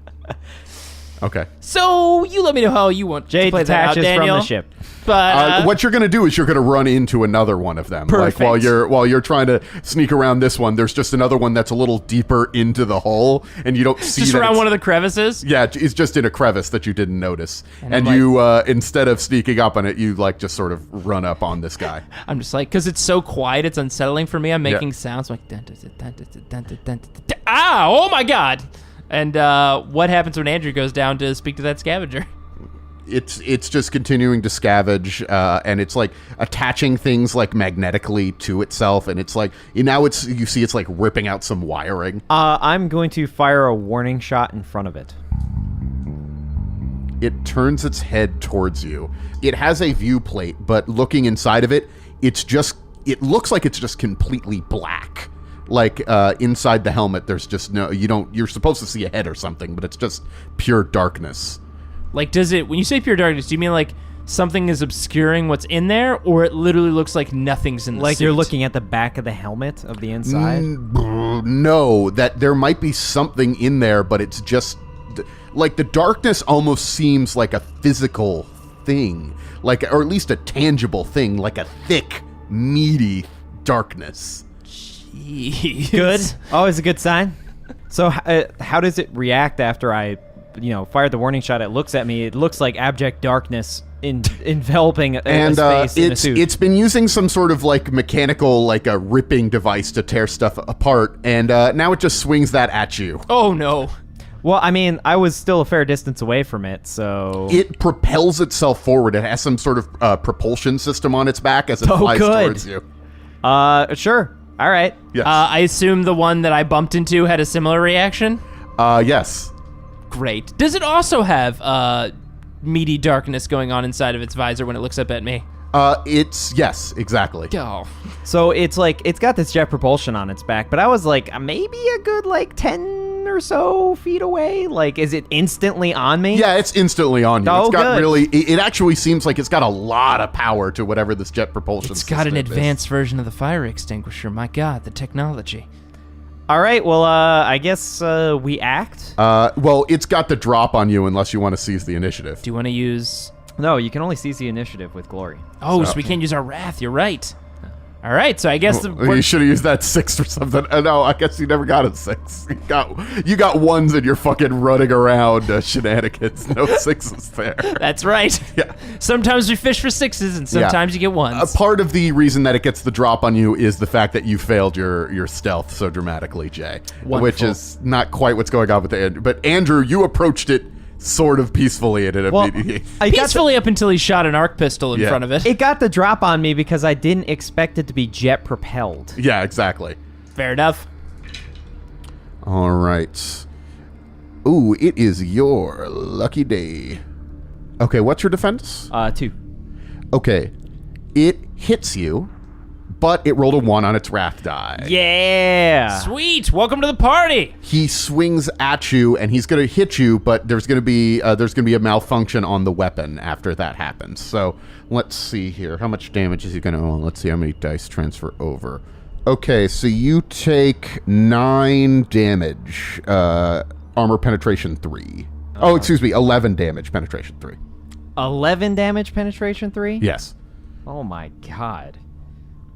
Okay. So, you let me know how you want Jay to play that out, detaches Daniel. from the ship. But What you're going to do is you're going to run into another one of them. Perfect. Like while you're trying to sneak around this one, there's just another one that's a little deeper into the hole, and you don't see just that around it's- one of the crevices. Yeah, it's just in a crevice that you didn't notice, And and I'm you instead of sneaking up on it, you just sort of run up on this guy. I'm just because it's so quiet, it's unsettling for me. I'm making Yeah. sounds like dun, dun, dun, dun, dun, dun, dun, dun, dun. Ah! Oh my God! And what happens when Andrew goes down to speak to that scavenger? It's just continuing to scavenge, and it's like attaching things like magnetically to itself, and it's like you see it's like ripping out some wiring. I'm going to fire a warning shot in front of it. It turns its head towards you. It has a view plate, but looking inside of it, it looks like it's just completely black. Like inside the helmet, there's just you're supposed to see a head or something, but it's just pure darkness. Like, when you say pure darkness, do you mean like something is obscuring what's in there, or it literally looks like nothing's in the Like suit? you're looking at the back of the helmet of the inside? No, that there might be something in there, but it's just like the darkness almost seems like a physical thing, or at least a tangible thing, like a thick, meaty darkness. Jeez. Good. Always a good sign. So how does it react after I, fired the warning shot? It looks at me. It looks like abject darkness enveloping a space in a suit. It's been using some sort of like mechanical, like a ripping device to tear stuff apart, and now it just swings that at you. Oh no. Well, I mean, I was still a fair distance away from it, so... It propels itself forward. It has some sort of propulsion system on its back as it flies good. towards you. Sure. All right. Yes. I assume the one that I bumped into had a similar reaction? Yes. Great. Does it also have meaty darkness going on inside of its visor when it looks up at me? Yes, exactly. Oh. So it's got this jet propulsion on its back, but I was like, maybe a good 10 or so feet away. Like, is it instantly on me? Yeah, it's instantly on you. Oh, It's got good. it actually seems like it's got a lot of power to whatever this jet propulsion It's got an system is. advanced version of the fire extinguisher. My God, the technology. All right. Well, I guess we act. Well, it's got the drop on you unless you want to seize the initiative. Do you want to use... No, you can only seize the initiative with glory. Oh, so we can't use our wrath. You're right. All right, so I guess... You should have used that 6 or something. No, I guess you never got a 6. You got ones and you're fucking running around shenanigans. No 6s there. That's right. Yeah. Sometimes we fish for 6s and sometimes you get 1s. A part of the reason that it gets the drop on you is the fact that you failed your stealth so dramatically, Jay. Wonderful. Which is not quite what's going on with Andrew. But Andrew, you approached it sort of peacefully and it immediately... Peacefully up until he shot an arc pistol in front of it. It got the drop on me because I didn't expect it to be jet propelled. Yeah, exactly. Fair enough. All right. Ooh, it is your lucky day. Okay, what's your defense? 2. Okay. It hits you, but it rolled a 1 on its wrath die. Yeah. Sweet. Welcome to the party. He swings at you, and he's going to hit you, but there's going to be a malfunction on the weapon after that happens. So let's see here. How much damage is he going to? Let's see how many dice transfer over. Okay, so you take 9 damage. Armor penetration 3. Oh, excuse me, 11 damage penetration 3. 11 damage penetration 3? Yes. Oh my god.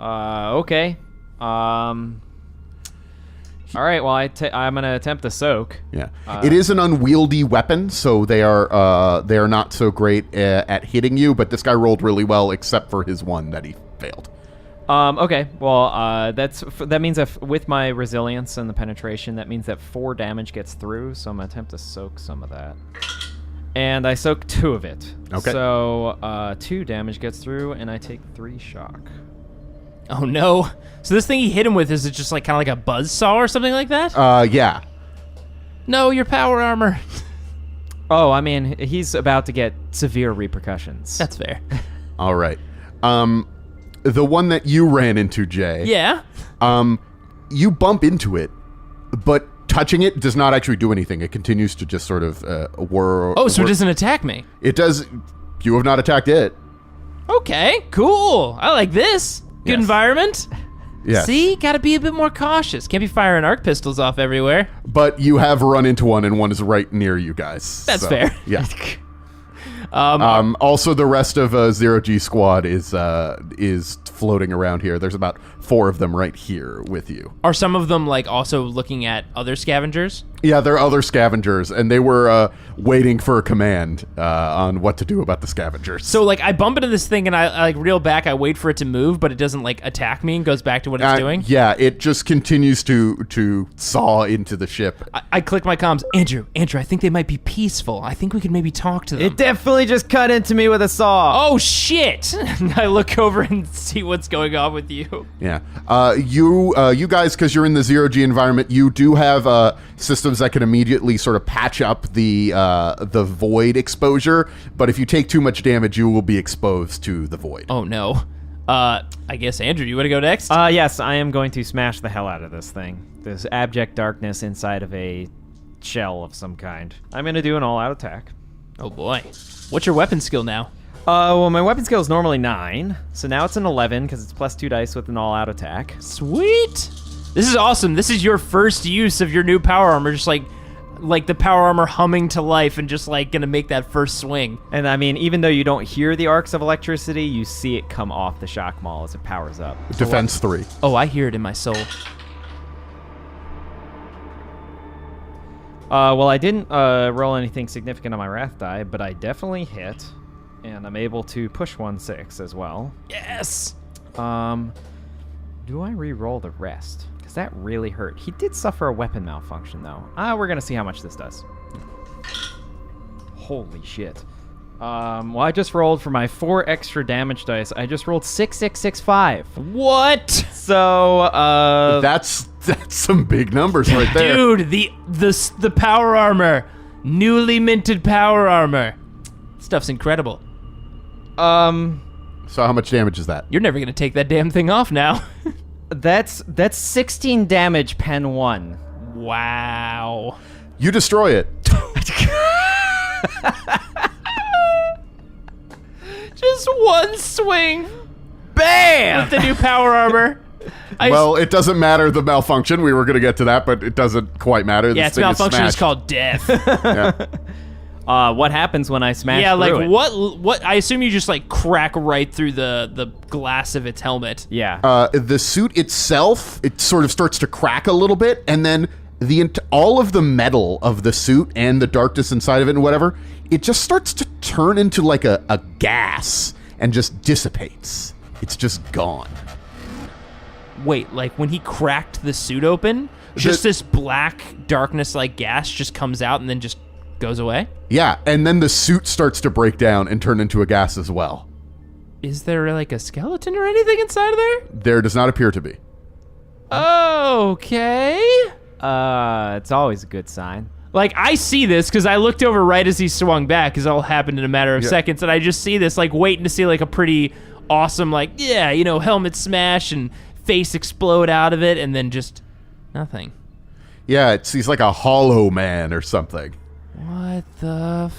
Okay. All right, well, I'm going to attempt the soak. Yeah. It is an unwieldy weapon, so they are not so great at hitting you, but this guy rolled really well except for his one that he failed. Okay, well, that means that with my resilience and the penetration, that means that 4 damage gets through, so I'm going to attempt to soak some of that. And I soak 2 of it. Okay. So 2 damage gets through, and I take 3 shock. Oh, no. So this thing he hit him with, is it just like kind of like a buzzsaw or something like that? Yeah. No, your power armor. Oh, I mean, he's about to get severe repercussions. That's fair. All right. The one that you ran into, Jay. Yeah. You bump into it, but touching it does not actually do anything. It continues to just sort of whir. Oh, so it doesn't attack me. It does. You have not attacked it. Okay, cool. I like this. Good Yes. environment. Yes. See, gotta be a bit more cautious. Can't be firing arc pistols off everywhere. But you have run into one, and one is right near you guys. That's fair. Yeah. Also, the rest of Zero G Squad is floating around here. There's about 4 of them right here with you. Are some of them like also looking at other scavengers? Yeah, there are other scavengers, and they were waiting for a command on what to do about the scavengers. So like I bump into this thing and I like reel back. I wait for it to move, but it doesn't like attack me and goes back to what it's doing. Yeah, it just continues to saw into the ship. I click my comms. Andrew, I think they might be peaceful. I think we could maybe talk to them. It definitely just cut into me with a saw. Oh shit! I look over and see what's going on with you. Yeah. You guys, because you're in the zero G environment, you do have systems that can immediately sort of patch up the void exposure. But if you take too much damage, you will be exposed to the void. Oh no. I guess Andrew, you want to go next? Yes, I am going to smash the hell out of this thing. This abject darkness inside of a shell of some kind. I'm going to do an all-out attack. Oh boy. What's your weapon skill now? Well, my weapon skill is normally 9, so now it's an 11 because it's plus 2 dice with an all-out attack. Sweet. This is awesome. This is your first use of your new power armor, just like the power armor humming to life and just like gonna make that first swing. And I mean, even though you don't hear the arcs of electricity, you see it come off the shock maul as it powers up. Defense 3. Oh, I hear it in my soul. Well, I didn't roll anything significant on my wrath die, but I definitely hit, and I'm able to push 1/6 as well. Yes. Do I re-roll the rest? Because that really hurt. He did suffer a weapon malfunction, though. We're gonna see how much this does. Holy shit. Well, I just rolled for my 4 extra damage dice. I just rolled 6, 6, 6, 5. What? So, That's some big numbers right there. Dude, the power armor, newly minted power armor. Stuff's incredible. So how much damage is that? You're never gonna take that damn thing off now. that's 16 damage, pen 1. Wow. You destroy it. Just one swing Bam! with the new power armor. Well, it doesn't matter the malfunction. We were going to get to that, but it doesn't quite matter. Yeah, This its thing malfunction is smashed. called death. Yeah. What happens when I smash Yeah, through like it? what? I assume you just like crack right through the glass of its helmet. Yeah. The suit itself, it sort of starts to crack a little bit, and then all of the metal of the suit and the darkness inside of it and whatever, it just starts to turn into like a gas and just dissipates. It's just gone. Wait, like when he cracked the suit open, just this black darkness like gas just comes out and then just goes away? Yeah, and then the suit starts to break down and turn into a gas as well. Is there like a skeleton or anything inside of there? There does not appear to be. Okay. It's always a good sign. Like, I see this because I looked over right as he swung back, because it all happened in a matter of Yeah. seconds, and I just see this, like, waiting to see, like, a pretty awesome, like, yeah, helmet smash and face explode out of it, and then just nothing. Yeah, he's like a hollow man or something. What the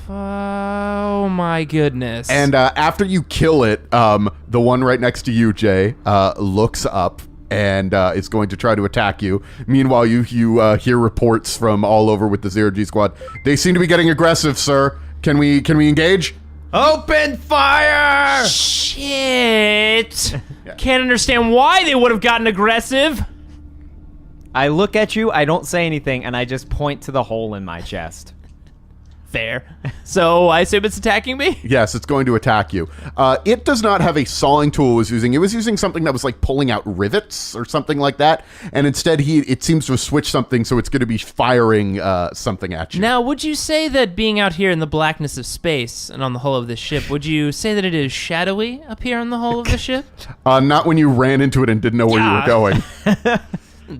oh my goodness. And after you kill it, the one right next to you, Jay, looks up and is going to try to attack you. Meanwhile, you hear reports from all over with the Zero-G squad. They seem to be getting aggressive, sir. Can we engage? Open fire! Shit. Can't understand why they would have gotten aggressive. I look at you, I don't say anything, and I just point to the hole in my chest. Fair. So I assume it's attacking me? Yes, it's going to attack you. It does not have a sawing tool it was using. It was using something that was like pulling out rivets or something like that. And instead, it seems to have switched something, so it's going to be firing something at you. Now, would you say that being out here in the blackness of space and on the hull of this ship, would you say that it is shadowy up here on the hull of the ship? Not when you ran into it and didn't know where you were going.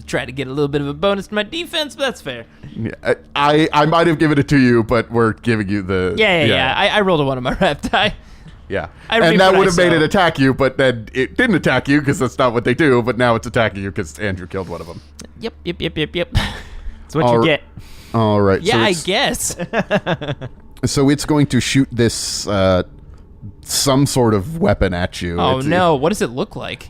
Try to get a little bit of a bonus to my defense, but that's fair. Yeah, I might have given it to you, but we're giving you the... Yeah. I rolled a 1 on my rep die. Yeah. I read And that what would I have made saw. it attack you, but then it didn't attack you because that's not what they do, but now it's attacking you because Andrew killed one of them. Yep. That's what All you right. get. All right. Yeah, so I it's- guess. So it's going to shoot this some sort of weapon at you. Oh, It's- no. What does it look like?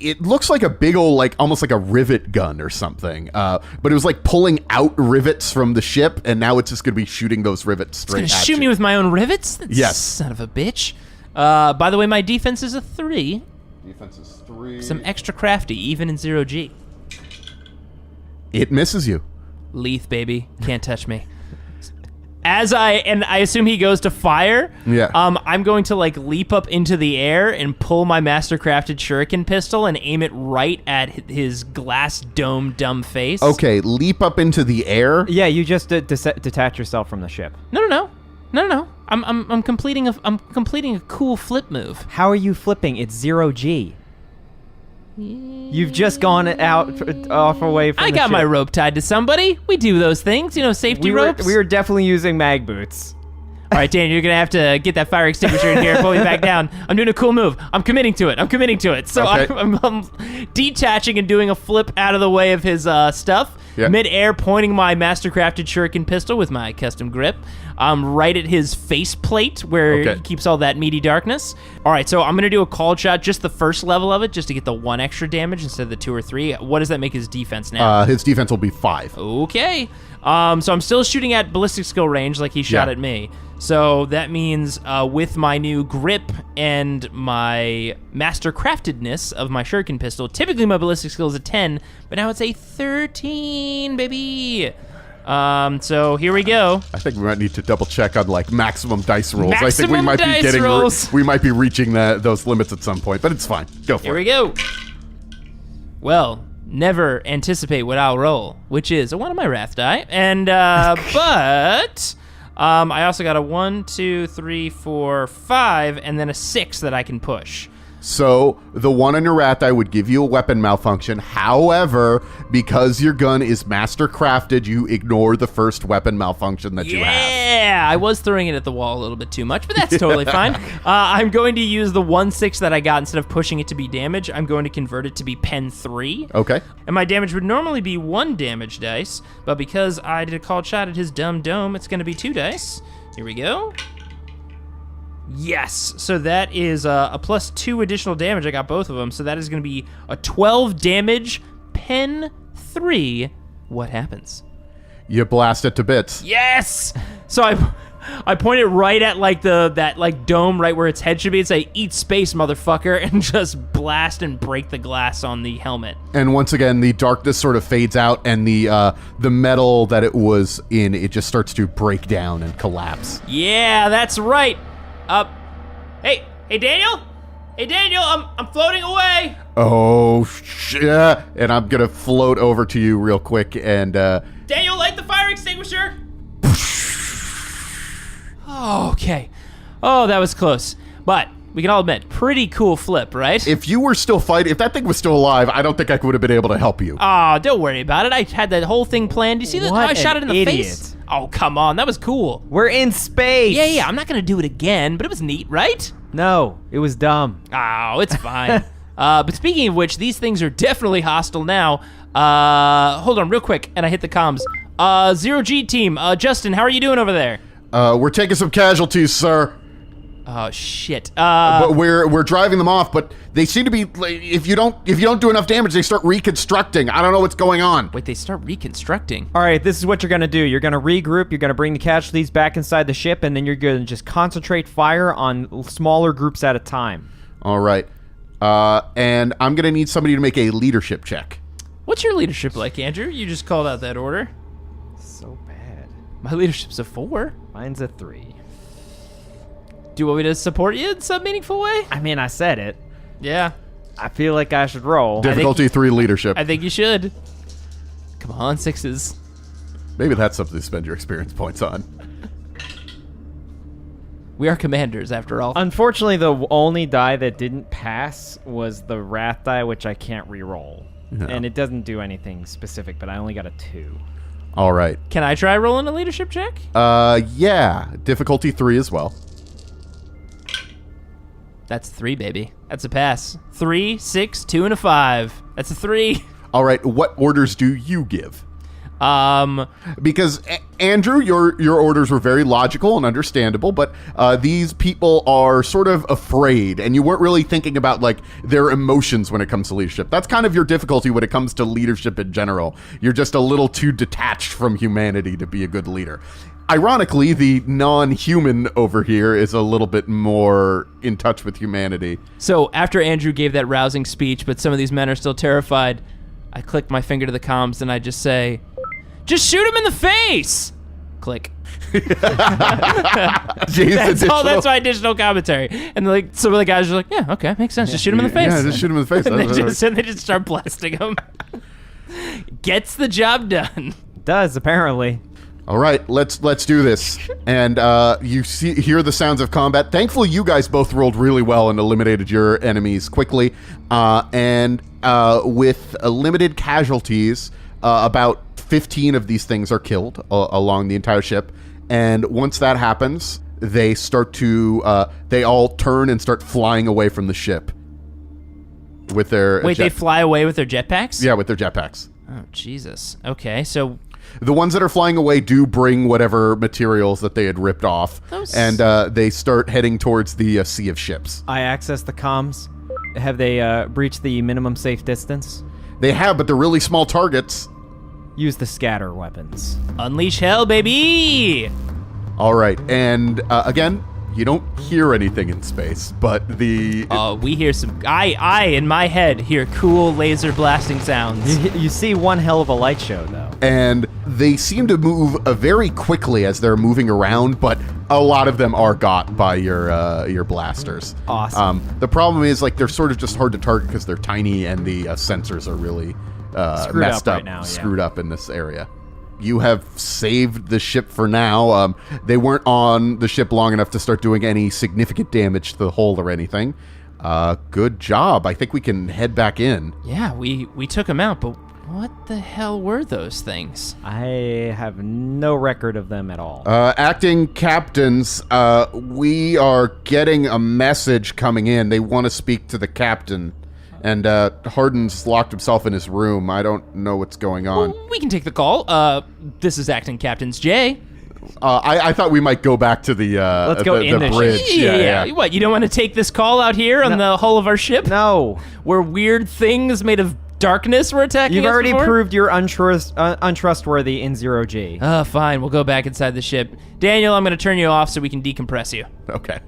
It looks like a big old, like almost like a rivet gun or something. But it was like pulling out rivets from the ship, and now it's just going to be shooting those rivets straight Gonna at shoot you. me with my own rivets? That's Yes. Son of a bitch. By the way, my defense is a 3. Defense is 3. Some extra crafty, even in 0G. It misses you. Leaf, baby. Can't touch me. I assume he goes to fire. Yeah. I'm going to like leap up into the air and pull my mastercrafted shuriken pistol and aim it right at his glass dome dumb face. Okay, leap up into the air. Yeah, you just detach yourself from the ship. No. I'm completing a cool flip move. How are you flipping? It's 0G. You've just gone off away from I the got ship. my rope tied to somebody. We do those things, safety ropes. We were definitely using mag boots. All right, Dan, you're going to have to get that fire extinguisher in here and pull me back down. I'm doing a cool move. I'm committing to it. So Okay. I'm detaching and doing a flip out of the way of his stuff. Yeah. Mid-air, pointing my mastercrafted shuriken pistol with my custom grip right at his faceplate where Okay. he keeps all that meaty darkness. All right, so I'm going to do a called shot, just the first level of it, just to get the 1 extra damage instead of the 2 or 3. What does that make his defense now? His defense will be 5. Okay. So I'm still shooting at ballistic skill range like he shot Yeah. at me. So that means with my new grip and my master craftedness of my shuriken pistol, typically my ballistic skill is a 10, but now it's a 13, baby. So here we go. I think we might need to double check on like maximum dice rolls. I think we Maximum might be dice getting rolls. we might be reaching those limits at some point, but it's fine. Go for Here it. we go. Well, never anticipate what I'll roll, which is a 1 on my wrath die, and but I also got a 1, 2, 3, 4, 5, and then a 6 that I can push. So the 1 on your rat die would give you a weapon malfunction. However, because your gun is master crafted, you ignore the first weapon malfunction that you have. Yeah, I was throwing it at the wall a little bit too much, but that's totally fine. I'm going to use the 1/6 that I got instead of pushing it to be damage. I'm going to convert it to be pen 3. Okay. And my damage would normally be 1 damage dice, but because I did a called shot at his dumb dome, it's going to be 2 dice. Here we go. Yes, so that is a plus 2 additional damage. I got both of them, so that is going to be a 12 damage, pen 3. What happens? You blast it to bits. Yes! So I point it right at that dome right where its head should be and say, "Eat space, motherfucker," and just blast and break the glass on the helmet. And once again, the darkness sort of fades out, and the metal that it was in, it just starts to break down and collapse. Yeah, that's right. Hey Daniel, I'm floating away. Oh shit! And I'm gonna float over to you real quick, and Daniel, light the fire extinguisher. Okay. Oh, that was close, but we can all admit, pretty cool flip, right? if you were still fighting, if that thing was still alive, I don't think I would have been able to help you. Oh, don't worry about it. I had that whole thing planned. You see that? What I shot it in an the idiot. face. Oh, come on. That was cool. We're in space. Yeah. I'm not going to do it again, but it was neat, right? No, it was dumb. Oh, it's fine. But speaking of which, these things are definitely hostile now. Hold on real quick, and I hit the comms. 0G team, Justin, how are you doing over there? We're taking some casualties, sir. Oh shit. But we're driving them off, but they seem to be like, if you don't do enough damage, they start reconstructing. I don't know what's going on. Wait, they start reconstructing? All right, this is what you're going to do. You're going to regroup, you're going to bring the casualties back inside the ship, and then you're going to just concentrate fire on smaller groups at a time. All right. And I'm going to need somebody to make a leadership check. What's your leadership like, Andrew? You just called out that order. So bad. My leadership's a 4. Mine's a 3. Do you want me to support you in some meaningful way? I mean, I said it. Yeah. I feel like I should roll. Difficulty 3 leadership. I think you should. Come on, 6s. Maybe that's something to spend your experience points on. We are commanders, after all. Unfortunately, the only die that didn't pass was the wrath die, which I can't re-roll. No. And it doesn't do anything specific, but I only got a 2. All right. Can I try rolling a leadership check? Yeah. Difficulty 3 as well. That's 3, baby. That's a pass. 3, 6, 2, and a 5. That's a 3. All right. What orders do you give? Um, Because Andrew, your orders were very logical and understandable, but these people are sort of afraid, and you weren't really thinking about like their emotions when it comes to leadership. That's kind of your difficulty when it comes to leadership in general. You're just a little too detached from humanity to be a good leader. Ironically, the non-human over here is a little bit more in touch with humanity. so after Andrew gave that rousing speech, but some of these men are still terrified, I click my finger to the comms and I just say, "Just shoot him in the face!" Click. That's my additional commentary. And like some of the guys are like, "Yeah, okay, makes sense. Just shoot him in the face." Yeah, just shoot him in the face. and they just start blasting him. Gets the job done. Does, apparently. All right, let's do this. And you hear the sounds of combat. Thankfully, you guys both rolled really well and eliminated your enemies quickly. And with limited casualties, about 15 of these things are killed along the entire ship. And once that happens, they start to they all turn and start flying away from the ship with their They fly away with their jetpacks? Yeah, with their jetpacks. Oh, Jesus. Okay, so The ones that are flying away do bring whatever materials that they had ripped off, and they start heading towards the sea of ships. I access the comms. Have they breached the minimum safe distance? They have, but they're really small targets. Use the scatter weapons. unleash hell, baby! All right, and again, you don't hear anything in space, but the... We hear some... I, in my head, hear cool laser blasting sounds. You see one hell of a light show, though. And they seem to move very quickly as they're moving around, but a lot of them are got by your blasters. Awesome. The problem is, like, they're sort of just hard to target because they're tiny and the sensors are really messed up, right now, screwed up in this area. You have saved the ship for now. They weren't on the ship long enough to start doing any significant damage to the hull or anything. Good job. I think we can head back in. Yeah, we took them out, but what the hell were those things? I have no record of them at all. Acting captains, we are getting a message coming in. They want to speak to the captain. And Hardin's locked himself in his room. I don't know what's going on. Well, we can take the call. This is Acting Captain's Jay. I thought we might go back to the Let's go in the bridge. Yeah. What, you don't want to take this call out here on the hull of our ship? No. Where weird things made of darkness were attacking You've us already before? proved you're untrustworthy in 0G. Fine. We'll go back inside the ship. Daniel, I'm going to turn you off so we can decompress you. Okay.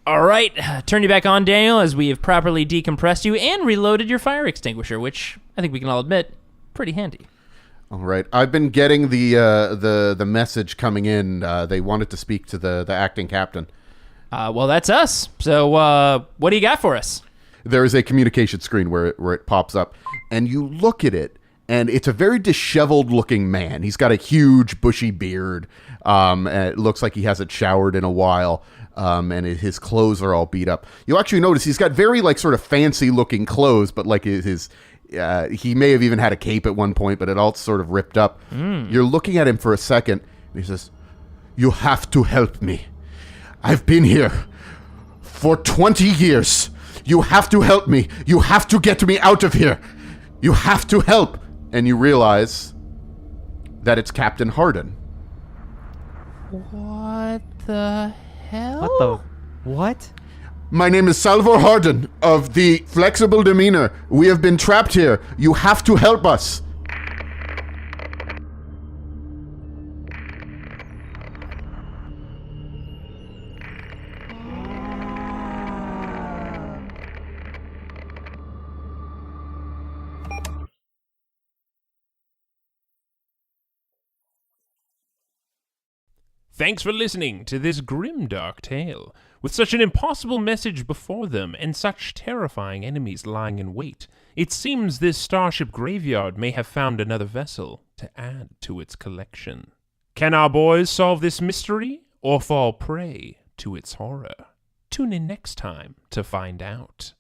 All right, turn you back on, Daniel, as we have properly decompressed you and reloaded your fire extinguisher, which I think we can all admit, pretty handy. All right. I've been getting the message coming in. They wanted to speak to the acting captain. Well, that's us. So what do you got for us? There is a communication screen where it pops up, and you look at it, and it's a very disheveled-looking man. He's got a huge, bushy beard. And it looks like he hasn't showered in a while. And his clothes are all beat up. You'll actually notice he's got very like sort of fancy looking clothes, but like his He may have even had a cape at one point, but it all sort of ripped up. You're looking at him for a second, and he says, "You have to help me. I've been here for 20 years. You have to help me. You have to get me out of here. You have to help." And you realize that it's Captain Harden. What the hell? What? "My name is Salvor Harden of the Flexible Demeanor. We have been trapped here. You have to help us." Thanks for listening to this grimdark tale. With such an impossible message before them and such terrifying enemies lying in wait, it seems this starship graveyard may have found another vessel to add to its collection. Can our boys solve this mystery or fall prey to its horror? Tune in next time to find out.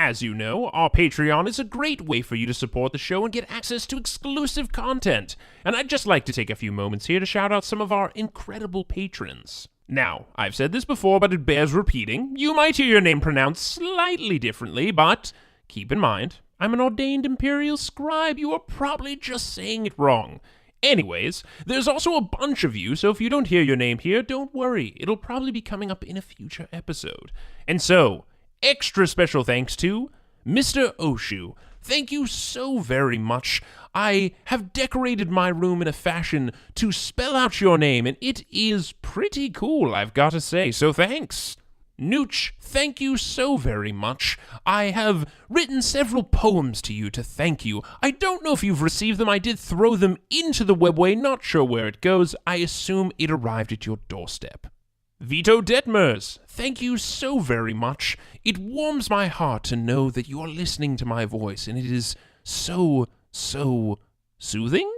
As you know, our Patreon is a great way for you to support the show and get access to exclusive content. And I'd just like to take a few moments here to shout out some of our incredible patrons. Now, I've said this before, but it bears repeating. You might hear your name pronounced slightly differently, but keep in mind, I'm an ordained imperial scribe. You are probably just saying it wrong. Anyways, there's also a bunch of you, so if you don't hear your name here, don't worry. It'll probably be coming up in a future episode. And so, extra special thanks to Mr. Oshu. Thank you so very much. I have decorated my room in a fashion to spell out your name, and it is pretty cool, I've got to say, so thanks. Nooch, thank you so very much. I have written several poems to you to thank you. I don't know if you've received them. I did throw them into the webway, not sure where it goes. I assume it arrived at your doorstep. Vito Detmers, thank you so very much. It warms my heart to know that you are listening to my voice, and it is so soothing?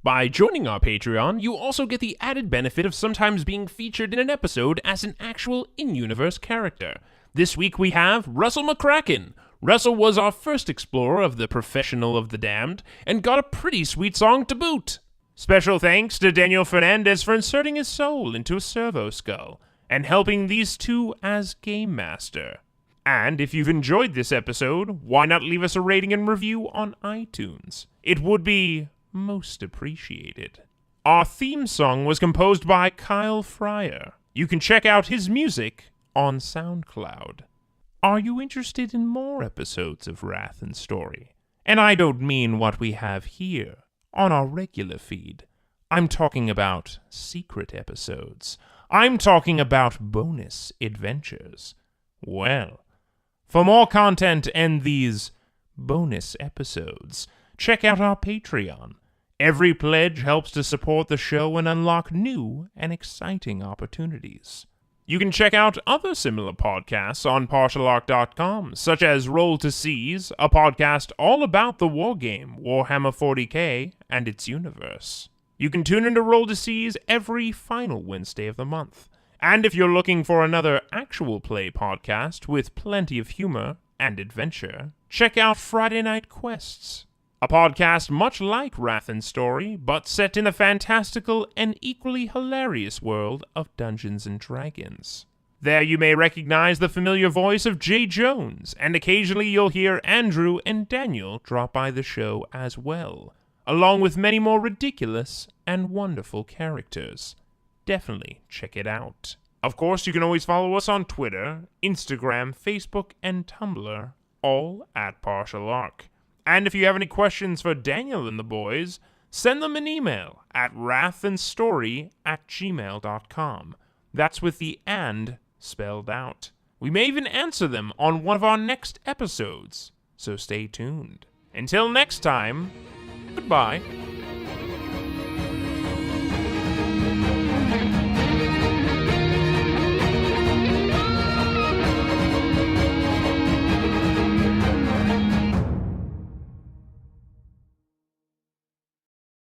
By joining our Patreon, you also get the added benefit of sometimes being featured in an episode as an actual in-universe character. This week we have Russell McCracken. Russell was our first explorer of the Professional of the Damned, and got a pretty sweet song to boot. Special thanks to Daniel Fernandez for inserting his soul into a servo skull, and helping these two as Game Master. And if you've enjoyed this episode, why not leave us a rating and review on iTunes? It would be most appreciated. Our theme song was composed by Kyle Fryer. You can check out his music on SoundCloud. Are you interested in more episodes of Wrath and Story? And I don't mean what we have here on our regular feed. I'm talking about secret episodes. I'm talking about bonus adventures. Well, for more content and these bonus episodes, check out our Patreon. Every pledge helps to support the show and unlock new and exciting opportunities. You can check out other similar podcasts on partialarc.com, such as Roll to Seize, a podcast all about the wargame Warhammer 40k and its universe. You can tune into Roll to Seize every final Wednesday of the month. And if you're looking for another actual play podcast with plenty of humor and adventure, check out Friday Night Quests, a podcast much like Wrath and Story, but set in the fantastical and equally hilarious world of Dungeons & Dragons. There you may recognize the familiar voice of Jay Jones, and occasionally you'll hear Andrew and Daniel drop by the show as well, along with many more ridiculous and wonderful characters. Definitely check it out. Of course, you can always follow us on Twitter, Instagram, Facebook, and Tumblr, all at Partial Arc. And if you have any questions for Daniel and the boys, send them an email at wrathandstory@gmail.com. That's with the "and" spelled out. We may even answer them on one of our next episodes, so stay tuned. Until next time, goodbye.